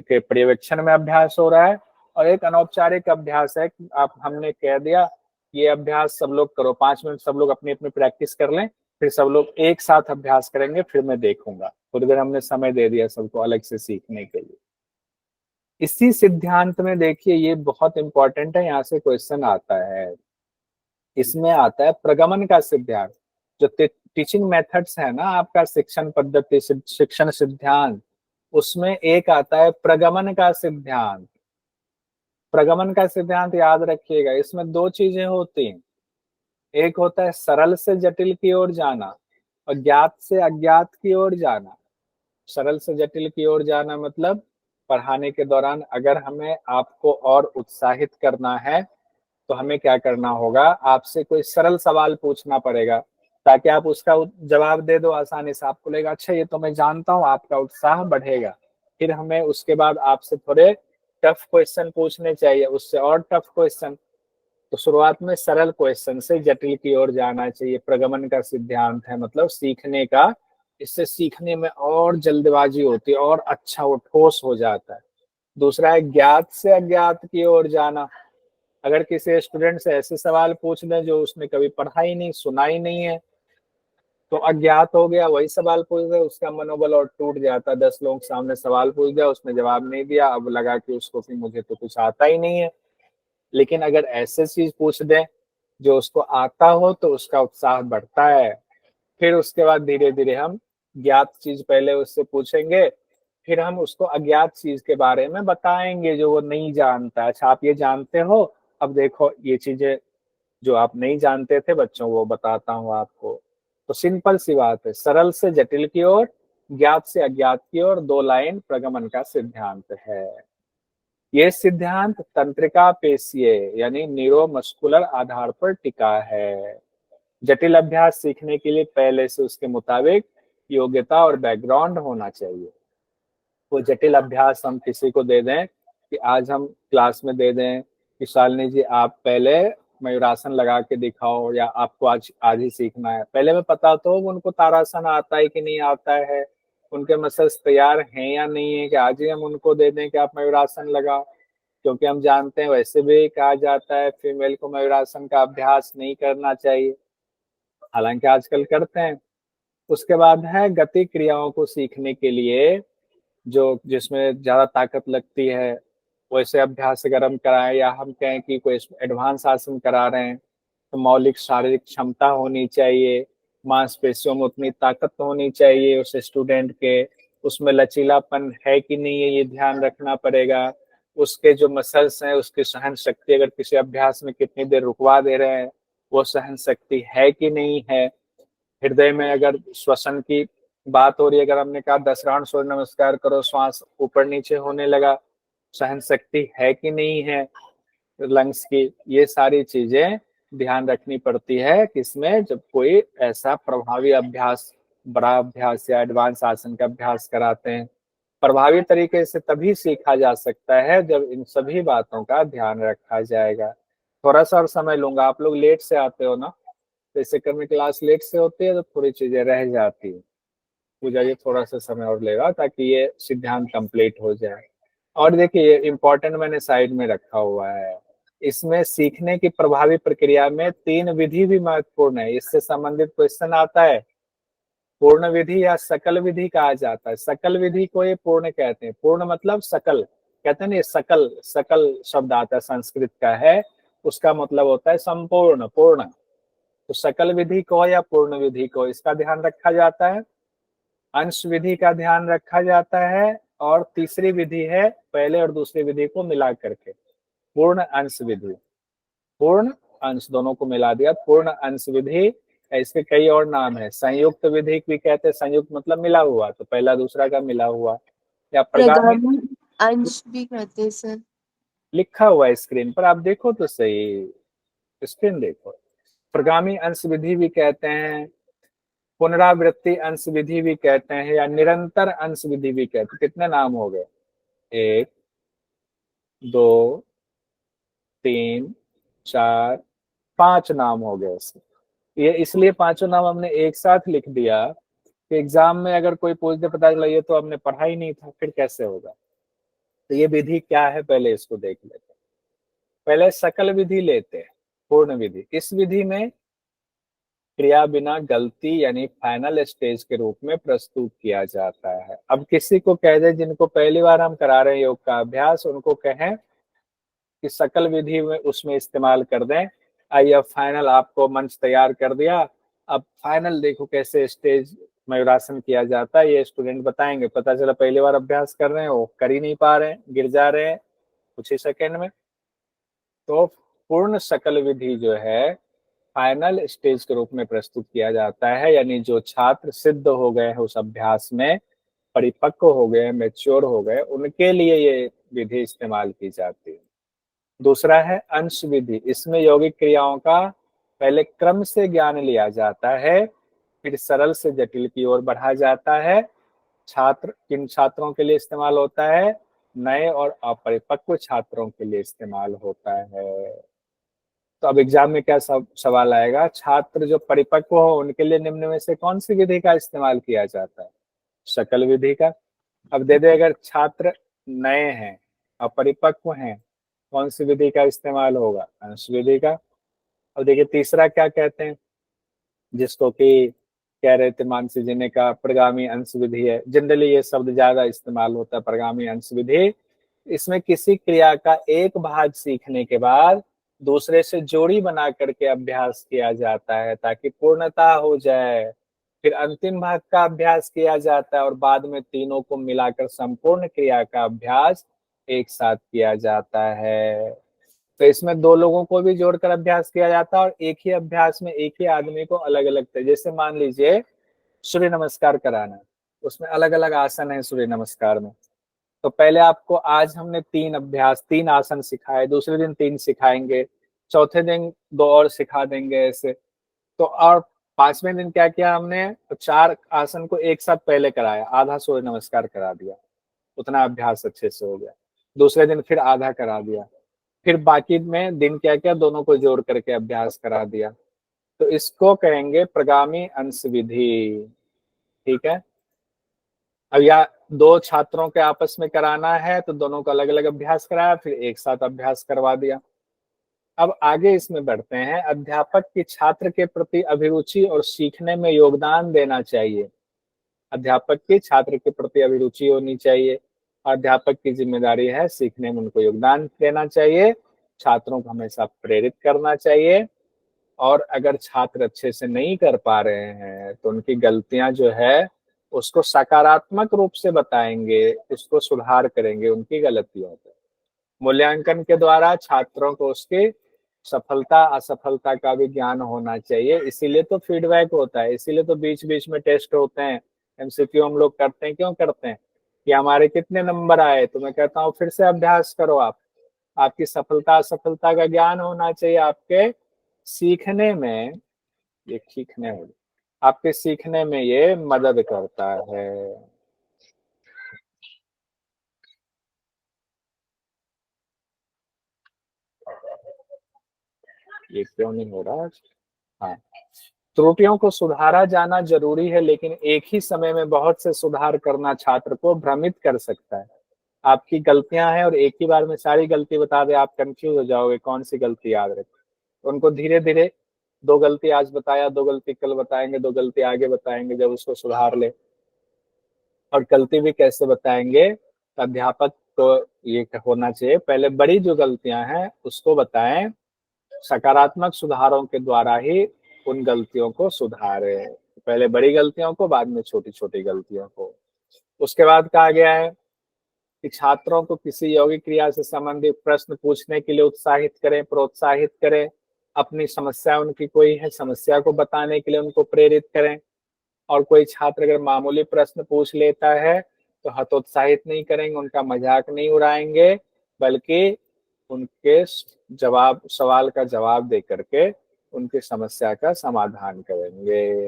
के पर्यवेक्षण में अभ्यास हो रहा है, और एक अनौपचारिक अभ्यास है, आप हमने कह दिया ये अभ्यास सब लोग करो, 5 मिनट सब लोग अपनी अपनी प्रैक्टिस कर लें, फिर सब लोग एक साथ अभ्यास करेंगे, फिर मैं देखूंगा। थोड़ी देर हमने समय दे दिया सबको अलग से सीखने के लिए। इसी सिद्धांत में देखिए, ये बहुत इंपॉर्टेंट है, यहाँ से क्वेश्चन आता है। इसमें आता है प्रगमन का सिद्धांत। जो टीचिंग मेथड्स है ना आपका, शिक्षण पद्धति, शिक्षण सिद्धांत, उसमें एक आता है प्रगमन का सिद्धांत। प्रगमन का सिद्धांत याद रखिएगा, इसमें 2 चीजें होती हैं, एक होता है सरल से जटिल की ओर जाना और ज्ञात से अज्ञात की ओर जाना। सरल से जटिल की ओर जाना मतलब पढ़ाने के दौरान अगर हमें आपको और उत्साहित करना है तो हमें क्या करना होगा, आपसे कोई सरल सवाल पूछना पड़ेगा ताकि आप उसका जवाब दे दो आसानी से। आपको लगेगा अच्छा ये तो मैं जानता हूँ, आपका उत्साह बढ़ेगा। फिर हमें उसके बाद आपसे थोड़े टफ क्वेश्चन पूछने चाहिए, उससे और टफ क्वेश्चन। तो शुरुआत में सरल क्वेश्चन से जटिल की ओर जाना चाहिए। प्रगमन का सिद्धांत है मतलब सीखने का, इससे सीखने में और जल्दबाजी होती है और अच्छा वो ठोस हो जाता है। दूसरा है ज्ञात से अज्ञात की ओर जाना। अगर किसी स्टूडेंट से ऐसे सवाल पूछ दें जो उसने कभी पढ़ा ही नहीं, सुना ही नहीं है, तो अज्ञात हो गया। वही सवाल पूछ दे, उसका मनोबल और टूट जाता है। 10 लोगों के सामने सवाल पूछ दिया, उसने जवाब नहीं दिया, अब लगा कि उसको कि मुझे तो कुछ आता ही नहीं है। लेकिन अगर ऐसे चीज पूछ दें जो उसको आता हो तो उसका उत्साह बढ़ता है। फिर उसके बाद धीरे धीरे हम ज्ञात चीज पहले उससे पूछेंगे, फिर हम उसको अज्ञात चीज के बारे में बताएंगे जो वो नहीं जानता। अच्छा आप ये जानते हो, अब देखो ये चीजें जो आप नहीं जानते थे बच्चों, वो बताता हूँ आपको। तो सिंपल सी बात है, सरल से जटिल की ओर, ज्ञात से अज्ञात की ओर, 2 लाइन प्रगमन का सिद्धांत है। ये सिद्धांत तंत्रिका पेशीय यानी न्यूरोमस्कुलर आधार पर टिका है। जटिल अभ्यास सीखने के लिए पहले से उसके मुताबिक योग्यता और बैकग्राउंड होना चाहिए। वो जटिल अभ्यास हम किसी को दे दें कि आज हम क्लास में दे दें कि शालिनी जी आप पहले मयूरासन लगा के दिखाओ, या आपको आज आज ही सीखना है। पहले में पता तो उनको तारासन आता है कि नहीं आता है, उनके मसल्स तैयार हैं या नहीं है, कि आज ही हम उनको दे दें कि आप मयूरासन लगाओ। क्योंकि हम जानते हैं वैसे भी कहा जाता है फीमेल को मयूरासन का अभ्यास नहीं करना चाहिए, हालांकि आजकल करते हैं। उसके बाद है गति क्रियाओं को सीखने के लिए जो जिसमें ज्यादा ताकत लगती है, वैसे अभ्यास अगर हम कराएं या हम कहें कि कोई एडवांस आसन करा रहे हैं, तो मौलिक शारीरिक क्षमता होनी चाहिए, मांसपेशियों में उतनी ताकत होनी चाहिए उस स्टूडेंट के, उसमें लचीलापन है कि नहीं है ये ध्यान रखना पड़ेगा। उसके जो मसल्स हैं उसकी सहन शक्ति, अगर किसी अभ्यास में कितनी देर रुकवा दे रहे हैं वो सहन शक्ति है कि नहीं है। हृदय में अगर श्वसन की बात हो रही है, अगर हमने कहा 10 राउंड सूर्य नमस्कार करो, श्वास ऊपर नीचे होने लगा, सहन शक्ति है कि नहीं है लंग्स की, ये सारी चीजें ध्यान रखनी पड़ती है किसमें, जब कोई ऐसा प्रभावी अभ्यास, बड़ा अभ्यास या एडवांस आसन का अभ्यास कराते हैं। प्रभावी तरीके से तभी सीखा जा सकता है जब इन सभी बातों का ध्यान रखा जाएगा। थोड़ा सा और समय लूंगा, आप लोग लेट से आते हो ना, तो इस चक्कर में क्लास लेट से होती है तो थोड़ी चीजें रह जाती है। पूजा जी थोड़ा सा समय और लेगा ताकि ये सिद्धांत कंप्लीट हो जाए। और देखिए ये इम्पोर्टेंट मैंने साइड में रखा हुआ है, इसमें सीखने की प्रभावी प्रक्रिया में 3 विधि भी महत्वपूर्ण है। इससे संबंधित क्वेश्चन आता है। पूर्ण विधि या सकल विधि कहा जाता है। सकल विधि को ये पूर्ण कहते हैं। पूर्ण मतलब सकल, कहते हैं ना, ये सकल, सकल शब्द आता है संस्कृत का है, उसका मतलब होता है संपूर्ण, पूर्ण। तो सकल विधि को या पूर्ण विधि को, इसका ध्यान रखा जाता है। अंश विधि का ध्यान रखा जाता है, और तीसरी विधि है पहले और दूसरी विधि को मिला करके पूर्ण अंश विधि। पूर्ण अंश दोनों को मिला दिया पूर्ण अंश विधि। इसके कई और नाम है, संयुक्त विधि भी कहते हैं। संयुक्त मतलब मिला हुआ, तो पहला दूसरा का मिला हुआ। या प्रगामी प्रगामी अंश भी कहते हैं सर। लिखा हुआ है स्क्रीन पर, आप देखो तो सही, स्क्रीन देखो। प्रगामी अंश विधि भी कहते हैं, पुनरावृत्ति अंश विधि भी कहते हैं, या निरंतर अंश विधि भी कहते हैं। कितने नाम हो गए? 1 2 3 4 5 नाम हो गए इसके। ये इसलिए पांचों नाम हमने एक साथ लिख दिया कि एग्जाम में अगर कोई पूछ दे पता चला ये तो हमने पढ़ा ही नहीं था, फिर कैसे होगा। तो ये विधि क्या है पहले इसको देख लेते हैं। पहले सकल विधि लेते हैं, पूर्ण विधि। इस विधि में क्रिया बिना गलती यानी फाइनल स्टेज के रूप में प्रस्तुत किया जाता है। अब किसी को कह दे, जिनको पहली बार हम करा रहे हैं योग का अभ्यास, उनको कहें कि सकल विधि में उसमें इस्तेमाल कर दें। आइए अब फाइनल आपको मंच तैयार कर दिया, अब फाइनल देखो कैसे स्टेज मयूरासन किया जाता है, ये स्टूडेंट बताएंगे। पता चला पहली बार अभ्यास कर रहे हैं, वो कर ही नहीं पा रहे हैं, गिर जा रहे हैं कुछ ही सेकेंड में। तो पूर्ण सकल विधि जो है फाइनल स्टेज के रूप में प्रस्तुत किया जाता है, यानी जो छात्र सिद्ध हो गए हैं उस अभ्यास में, परिपक्व हो गए, मैच्योर हो गए, उनके लिए ये विधि इस्तेमाल की जाती है। दूसरा है अंश विधि, इसमें यौगिक क्रियाओं का पहले क्रम से ज्ञान लिया जाता है, फिर सरल से जटिल की ओर बढ़ा जाता है। छात्र किन छात्रों के लिए इस्तेमाल होता है? नए और अपरिपक्व छात्रों के लिए इस्तेमाल होता है। तो अब एग्जाम में क्या सवाल आएगा? छात्र जो परिपक्व हो उनके लिए निम्न में से कौन सी विधि का इस्तेमाल किया जाता है? शकल विधि का। अब दे दे अगर छात्र नए हैं, अपरिपक्व हैं, कौन सी विधि का इस्तेमाल होगा? अंश विधि का। अब देखिए तीसरा क्या कहते हैं, जिसको कि कह रहे थे मानसी जी ने कहा प्रगामी अंश विधि है। जनरली ये शब्द ज्यादा इस्तेमाल होता है, प्रगामी अंश विधि। इसमें किसी क्रिया का एक भाग सीखने के बाद दूसरे से जोड़ी बना करके अभ्यास किया जाता है ताकि पूर्णता हो जाए, फिर अंतिम भाग का अभ्यास किया जाता है और बाद में तीनों को मिलाकर संपूर्ण क्रिया का अभ्यास एक साथ किया जाता है। तो इसमें दो लोगों को भी जोड़कर अभ्यास किया जाता है और एक ही अभ्यास में एक ही आदमी को अलग अलग तरह, जैसे मान लीजिए सूर्य नमस्कार कराना, उसमें अलग अलग आसन है सूर्य नमस्कार में। तो पहले आपको आज हमने तीन आसन सिखाए, दूसरे दिन 3 सिखाएंगे, चौथे दिन 2 और सिखा देंगे ऐसे। तो और 5वें दिन क्या किया हमने? तो 4 आसन को एक साथ पहले कराया, आधा सूर्य नमस्कार करा दिया, उतना अभ्यास अच्छे से हो गया। दूसरे दिन फिर आधा करा दिया, फिर बाकी में दिन क्या किया? दोनों को जोड़ करके अभ्यास करा दिया। तो इसको कहेंगे प्रगामी अंश विधि। ठीक है। अब या 2 छात्रों के आपस में कराना है तो दोनों को अलग अलग अभ्यास कराया, फिर एक साथ अभ्यास करवा दिया। अब आगे इसमें बढ़ते हैं। अध्यापक की छात्र के प्रति अभिरुचि और सीखने में योगदान देना चाहिए। अध्यापक की छात्र के प्रति अभिरुचि होनी चाहिए। अध्यापक की जिम्मेदारी है सीखने में उनको योगदान देना चाहिए, छात्रों को हमेशा प्रेरित करना चाहिए। और अगर छात्र अच्छे से नहीं कर पा रहे हैं तो उनकी गलतियां जो है उसको सकारात्मक रूप से बताएंगे, उसको सुधार करेंगे उनकी गलतियों को। मूल्यांकन के द्वारा छात्रों को उसके सफलता असफलता का भी ज्ञान होना चाहिए, इसीलिए तो फीडबैक होता है, इसीलिए तो बीच बीच में टेस्ट होते हैं, एमसीक्यू हम लोग करते हैं। क्यों करते हैं? कि हमारे कितने नंबर आए, तो मैं कहता हूँ फिर से अभ्यास करो। आपकी सफलता असफलता का ज्ञान होना चाहिए, आपके सीखने में ये सीखने में आपके सीखने में ये मदद करता है। ये क्यों नहीं हो रहा? हाँ, त्रुटियों को सुधारा जाना जरूरी है, लेकिन एक ही समय में बहुत से सुधार करना छात्र को भ्रमित कर सकता है। आपकी गलतियां हैं और एक ही बार में सारी गलती बता दे, आप कंफ्यूज हो जाओगे कौन सी गलती याद रखे। उनको धीरे धीरे 2 गलती आज बताया, 2 गलती कल बताएंगे, 2 गलती आगे बताएंगे, जब उसको सुधार ले। और गलती भी कैसे बताएंगे? तो अध्यापक को ये होना चाहिए पहले बड़ी जो गलतियां हैं उसको बताएं, सकारात्मक सुधारों के द्वारा ही उन गलतियों को सुधारे। पहले बड़ी गलतियों को, बाद में छोटी छोटी गलतियों को। उसके बाद कहा गया है कि छात्रों को किसी यौगिक क्रिया से संबंधित प्रश्न पूछने के लिए उत्साहित करें, प्रोत्साहित करें। अपनी समस्या, उनकी कोई है समस्या को बताने के लिए उनको प्रेरित करें। और कोई छात्र अगर मामूली प्रश्न पूछ लेता है तो हतोत्साहित नहीं करेंगे, उनका मजाक नहीं उड़ाएंगे, बल्कि उनके सवाल का जवाब दे करके उनकी समस्या का समाधान करेंगे।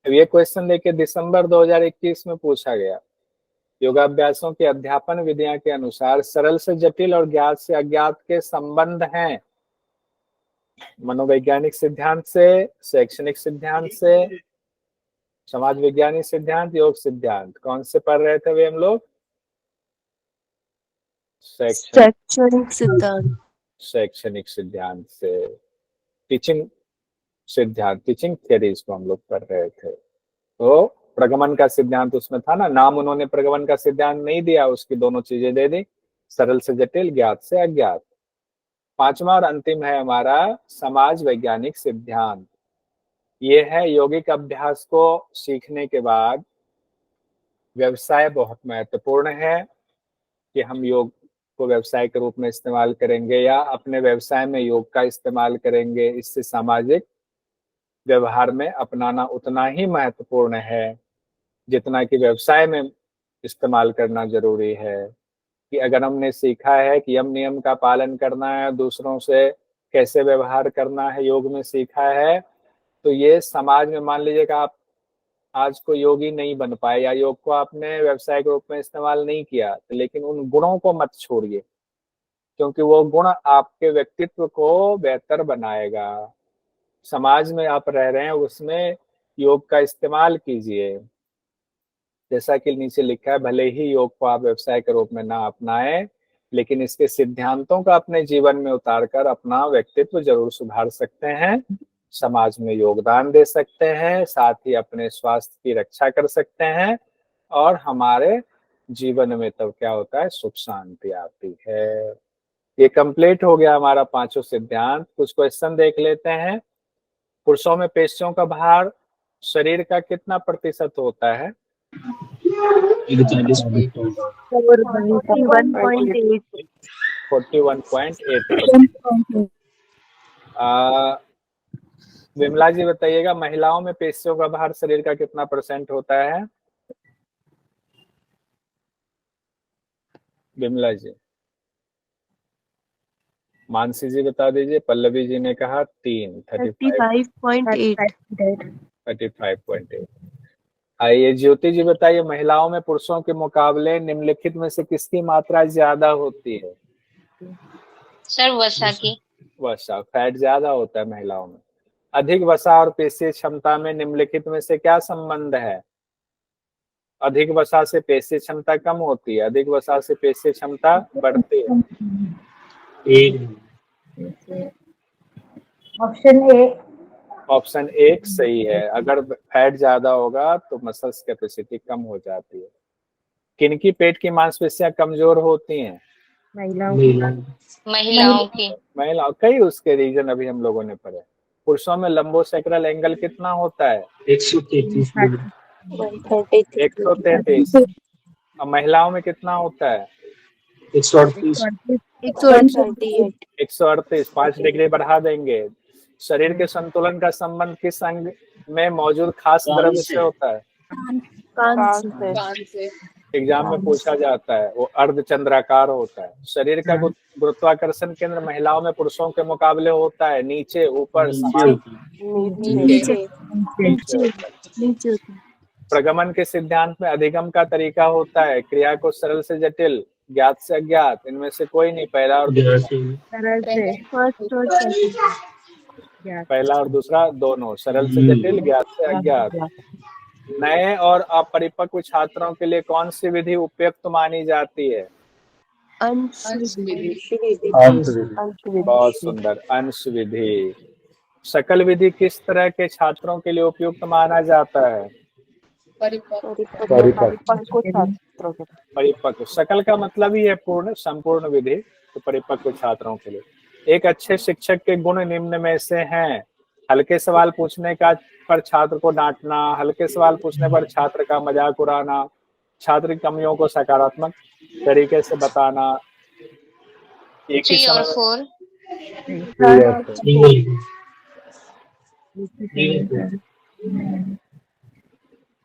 अब ये क्वेश्चन देखिए, दिसंबर 2021 में पूछा गया। योगाभ्यासों के अध्यापन विधियां के अनुसार सरल से जटिल और ज्ञात से अज्ञात के संबंध हैं। मनोवैज्ञानिक सिद्धांत से, शैक्षणिक सिद्धांत से, समाज विज्ञानी सिद्धांत, योग सिद्धांत। कौन से पढ़ रहे थे वे हम लोग? शैक्षणिक सिद्धांत। शैक्षणिक सिद्धांत से। टीचिंग सिद्धांत, टीचिंग थ्योरीज को हम लोग पढ़ रहे थे। तो प्रगमन का सिद्धांत उसमें था ना, नाम उन्होंने प्रगमन का सिद्धांत नहीं दिया, उसकी दोनों चीजें दे दी, सरल से जटिल, ज्ञात से अज्ञात। 5वां और अंतिम है हमारा समाज वैज्ञानिक सिद्धांत। ये है यौगिक अभ्यास को सीखने के बाद व्यवसाय बहुत महत्वपूर्ण है कि हम योग को व्यवसाय के रूप में इस्तेमाल करेंगे या अपने व्यवसाय में योग का इस्तेमाल करेंगे। इससे सामाजिक व्यवहार में अपनाना उतना ही महत्वपूर्ण है जितना कि व्यवसाय में इस्तेमाल करना जरूरी है। कि अगर हमने सीखा है कि यम नियम का पालन करना है, दूसरों से कैसे व्यवहार करना है, योग में सीखा है, तो ये समाज में मान लीजिएगा आप आज को योगी नहीं बन पाए या योग को आपने व्यवसाय के रूप में इस्तेमाल नहीं किया, लेकिन उन गुणों को मत छोड़िए, क्योंकि वो गुण आपके व्यक्तित्व को बेहतर बनाएगा। समाज में आप रह रहे हैं उसमें योग का इस्तेमाल कीजिए। जैसा कि नीचे लिखा है, भले ही योग को आप व्यवसाय के रूप में ना अपनाएं, लेकिन इसके सिद्धांतों का अपने जीवन में उतारकर अपना व्यक्तित्व जरूर सुधार सकते हैं, समाज में योगदान दे सकते हैं, साथ ही अपने स्वास्थ्य की रक्षा कर सकते हैं, और हमारे जीवन में तब क्या होता है, सुख शांति आती है। ये कंप्लीट हो गया हमारा 5 सिद्धांत। कुछ क्वेश्चन देख लेते हैं। पुरुषों में पेशियों का भार शरीर का कितना प्रतिशत होता है? 41.8। विमला जी बताइएगा, महिलाओं में पेशियों का भार शरीर का कितना % होता है? विमला जी। मानसी जी बता दीजिए। पल्लवी जी ने कहा 3, 35.8। आइए ज्योति जी बताइए, महिलाओं में पुरुषों के मुकाबले निम्नलिखित में से किसकी मात्रा ज्यादा होती है? सर वसा की। वसा, फैट ज्यादा होता है महिलाओं में। अधिक वसा और पेशीय क्षमता में निम्नलिखित में से क्या संबंध है? अधिक वसा से पेशीय क्षमता कम होती है, अधिक वसा से पेशीय क्षमता बढ़ती है। ऑप्शन 1 सही है। अगर फैट ज्यादा होगा तो मसल्स कैपेसिटी कम हो जाती है। किनकी पेट की मांसपेशियां कमजोर होती हैं? महिलाओं की। महिलाओं, कई उसके रीजन अभी हम लोगों ने पढ़े। पुरुषों में लंबोसेक्रल एंगल कितना होता है? 133। और महिलाओं में कितना होता है? 138। 5 डिग्री बढ़ा देंगे। शरीर के संतुलन का संबंध किस अंग में मौजूद खास द्रव्य से होता है? कान से। एग्जाम में पूछा जाता है, वो अर्धचंद्राकार होता है। शरीर का गुरुत्वाकर्षण केंद्र महिलाओं में पुरुषों के मुकाबले होता है नीचे, ऊपर, समान? नीचे। प्रगमन के सिद्धांत में अधिगम का तरीका होता है क्रिया को सरल से जटिल, ज्ञात से अज्ञात, इनमें से कोई नहीं, पहला और दूसरा दोनों, सरल से जटिल, ज्ञात से अज्ञात। नए और अपरिपक्व छात्रों के लिए कौन सी विधि उपयुक्त मानी जाती है? अंश विधि। बहुत सुंदर, अंश विधि। सकल विधि किस तरह के छात्रों के लिए उपयुक्त माना जाता है? परिपक्व। सकल का मतलब ही है पूर्ण, संपूर्ण विधि, तो परिपक्व छात्रों के लिए। एक अच्छे शिक्षक के गुण निम्न में से हैं: हल्के सवाल पूछने का पर छात्र को डांटना, हल्के सवाल पूछने पर छात्र का मजाक उड़ाना, छात्र की कमियों को सकारात्मक तरीके से बताना। 3 और 4।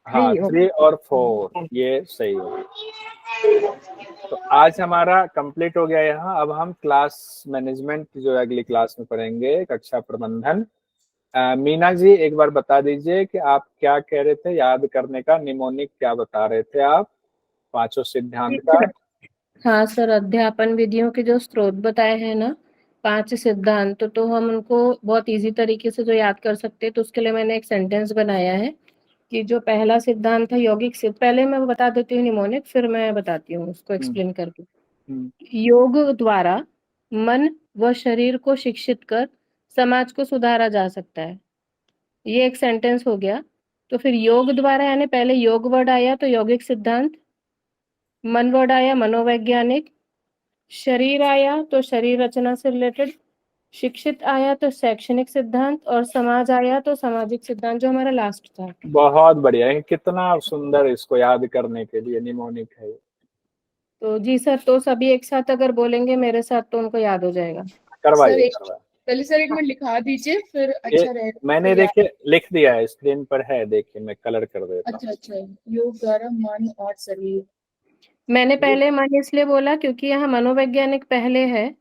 हाँ, 3 और 4 ये सही है। तो आज हमारा कंप्लीट हो गया यहाँ। अब हम क्लास मैनेजमेंट जो अगली क्लास में पढ़ेंगे, कक्षा प्रबंधन। मीना जी एक बार बता दीजिए कि आप क्या कह रहे थे, याद करने का निमोनिक क्या बता रहे थे आप 5 सिद्धांत का? हाँ सर, अध्यापन विधियों के जो स्रोत बताए हैं ना 5 सिद्धांत, तो हम उनको बहुत इजी तरीके से जो याद कर सकते हैं, तो उसके लिए मैंने एक सेंटेंस बनाया है कि जो पहला सिद्धांत था यौगिक सिद्ध, पहले मैं बता देती हूँ निमोनिक, फिर मैं बताती हूँ उसको एक्सप्लेन करके। योग द्वारा मन व शरीर को शिक्षित कर समाज को सुधारा जा सकता है। ये एक सेंटेंस हो गया। तो फिर योग द्वारा यानी पहले योग वर्ड आया तो यौगिक सिद्धांत, मन वर्ड आया मनोवैज्ञानिक, शरीर आया तो शरीर रचना से रिलेटेड, शिक्षित आया तो शैक्षणिक सिद्धांत, और समाज आया तो सामाजिक सिद्धांत, जो हमारा लास्ट था। बहुत बढ़िया है, कितना सुंदर, इसको याद करने के लिए निमोनिक है। तो जी सर, तो सभी एक साथ अगर बोलेंगे मेरे साथ तो उनको याद हो जाएगा। करवाइए। पहले सर एक मिनट लिखा दीजिए, फिर अच्छा रहेगा। मैंने देखिए लिख दिया है, स्क्रीन पर है, देखिए मैं कलर कर देता हूं। अच्छा। योग द्वारा मन और शरीर। मैंने पहले मन इसलिए बोला क्योंकि यहाँ मनोवैज्ञानिक पहले है,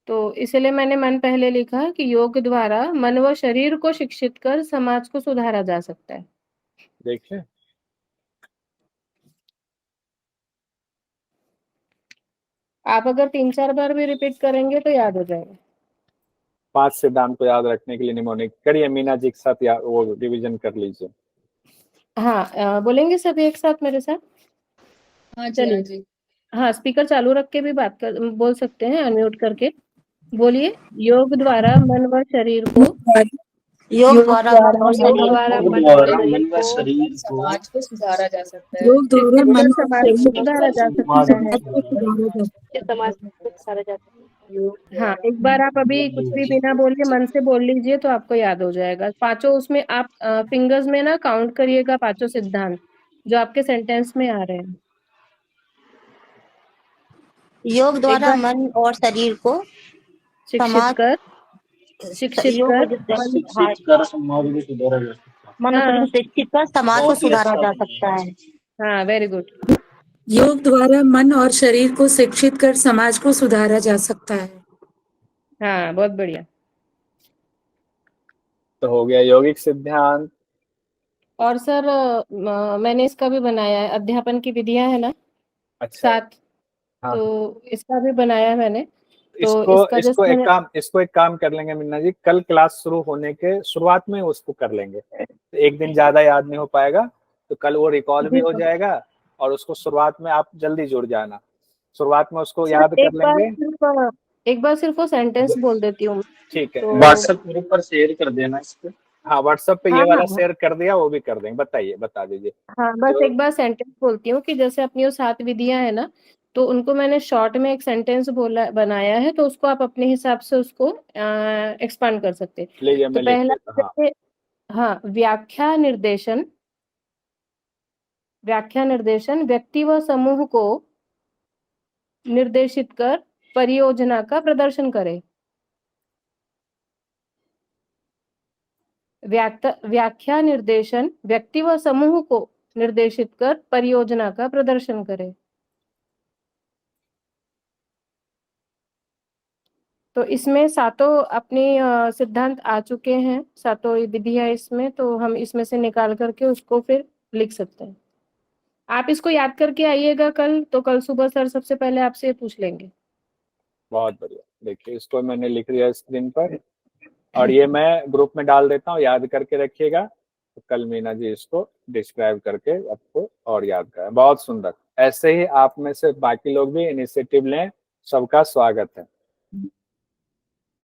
तो इसलिए मैंने मन पहले लिखा कि योग द्वारा मन व शरीर को शिक्षित कर समाज को सुधारा जा सकता है। देखिए आप अगर 3-4 बार भी रिपीट करेंगे तो याद हो जाएगा। 5 सिद्धांत को याद रखने के लिए निमोनिक करिए, मीना जी के साथ वो रिवीजन कर लीजिए। हाँ, बोलेंगे सभी एक साथ मेरे साथ? हाँ जी, हाँ जी। हाँ, स्पीकर चालू रख के भी बोल सकते हैं, अनम्यूट करके बोलिए। योग द्वारा मन व शरीर को योग द्वारा मन और शरीर को समाज को सुधारा जा सकता है। योग द्वारा मन और समाज को शरीर सुधारा जा सकता है। समाज को सुधारा जा सकता है। हाँ, एक बार आप अभी कुछ भी बिना बोले मन से बोल लीजिए तो आपको याद हो जाएगा। पांचों उसमें आप फिंगर्स में ना काउंट करिएगा, पांचों सिद्धांत जो आपके सेंटेंस में आ रहे हैं। योग द्वारा मन और शरीर को शिक्षित कर मन और शरीर को शिक्षित कर समाज को सुधारा जा सकता है। हाँ, वेरी गुड। योग द्वारा मन और शरीर को शिक्षित कर समाज को सुधारा जा सकता है। हाँ, बहुत बढ़िया। तो हो गया यौगिक सिद्धांत। और सर मैंने इसका भी बनाया है, अध्यापन की विधियां है ना, अच्छा 7, हाँ, तो इसका भी बनाया है मैंने। तो इसको एक काम कर लेंगे मीना जी, कल क्लास शुरू होने के शुरुआत में उसको कर लेंगे। तो एक दिन ज्यादा याद नहीं हो पाएगा, तो कल वो रिकॉल भी हो जाएगा और उसको शुरुआत में आप जल्दी जुड़ जाना। शुरुआत में उसको याद कर लेंगे। एक बार सिर्फ वो सेंटेंस बोल देती हूँ। ठीक है, तो व्हाट्सएप ग्रुप पर शेयर कर देना इसको। हाँ, व्हाट्सएप पे ये हाँ, वाला हाँ, शेयर कर दिया, वो भी कर देंगे। बताइए, बता दीजिए। हाँ, बस एक बार सेंटेंस बोलती हूँ कि जैसे अपनी वो 7 विधियां है ना, तो उनको मैंने शॉर्ट में एक सेंटेंस बनाया है, तो उसको आप अपने हिसाब से उसको एक्सपांड कर सकते हैं। लीजिए तो मैं लिख पहला देता हूँ। हाँ, व्याख्या निर्देशन व्यक्ति व समूह को निर्देशित कर परियोजना का प्रदर्शन करे। व्याख्या निर्देशन व्यक्ति व समूह को निर्देशित कर परियोजना का प्रदर्शन करे। तो इसमें सातों अपनी सिद्धांत आ चुके हैं, सातों विधियां इसमें, तो हम इसमें से निकाल करके उसको फिर लिख सकते हैं। आप इसको याद करके आइएगा कल, तो कल सुबह सर सबसे पहले आपसे पूछ लेंगे। बहुत बढ़िया। देखिए इसको मैंने लिख लिया स्क्रीन पर, और ये मैं ग्रुप में डाल देता हूँ, याद करके रखिएगा। तो कल मीना जी इसको डिस्क्राइब करके आपको और याद करें। बहुत सुंदर। ऐसे ही आप में से बाकी लोग भी इनिशिएटिव लें। सबका स्वागत है।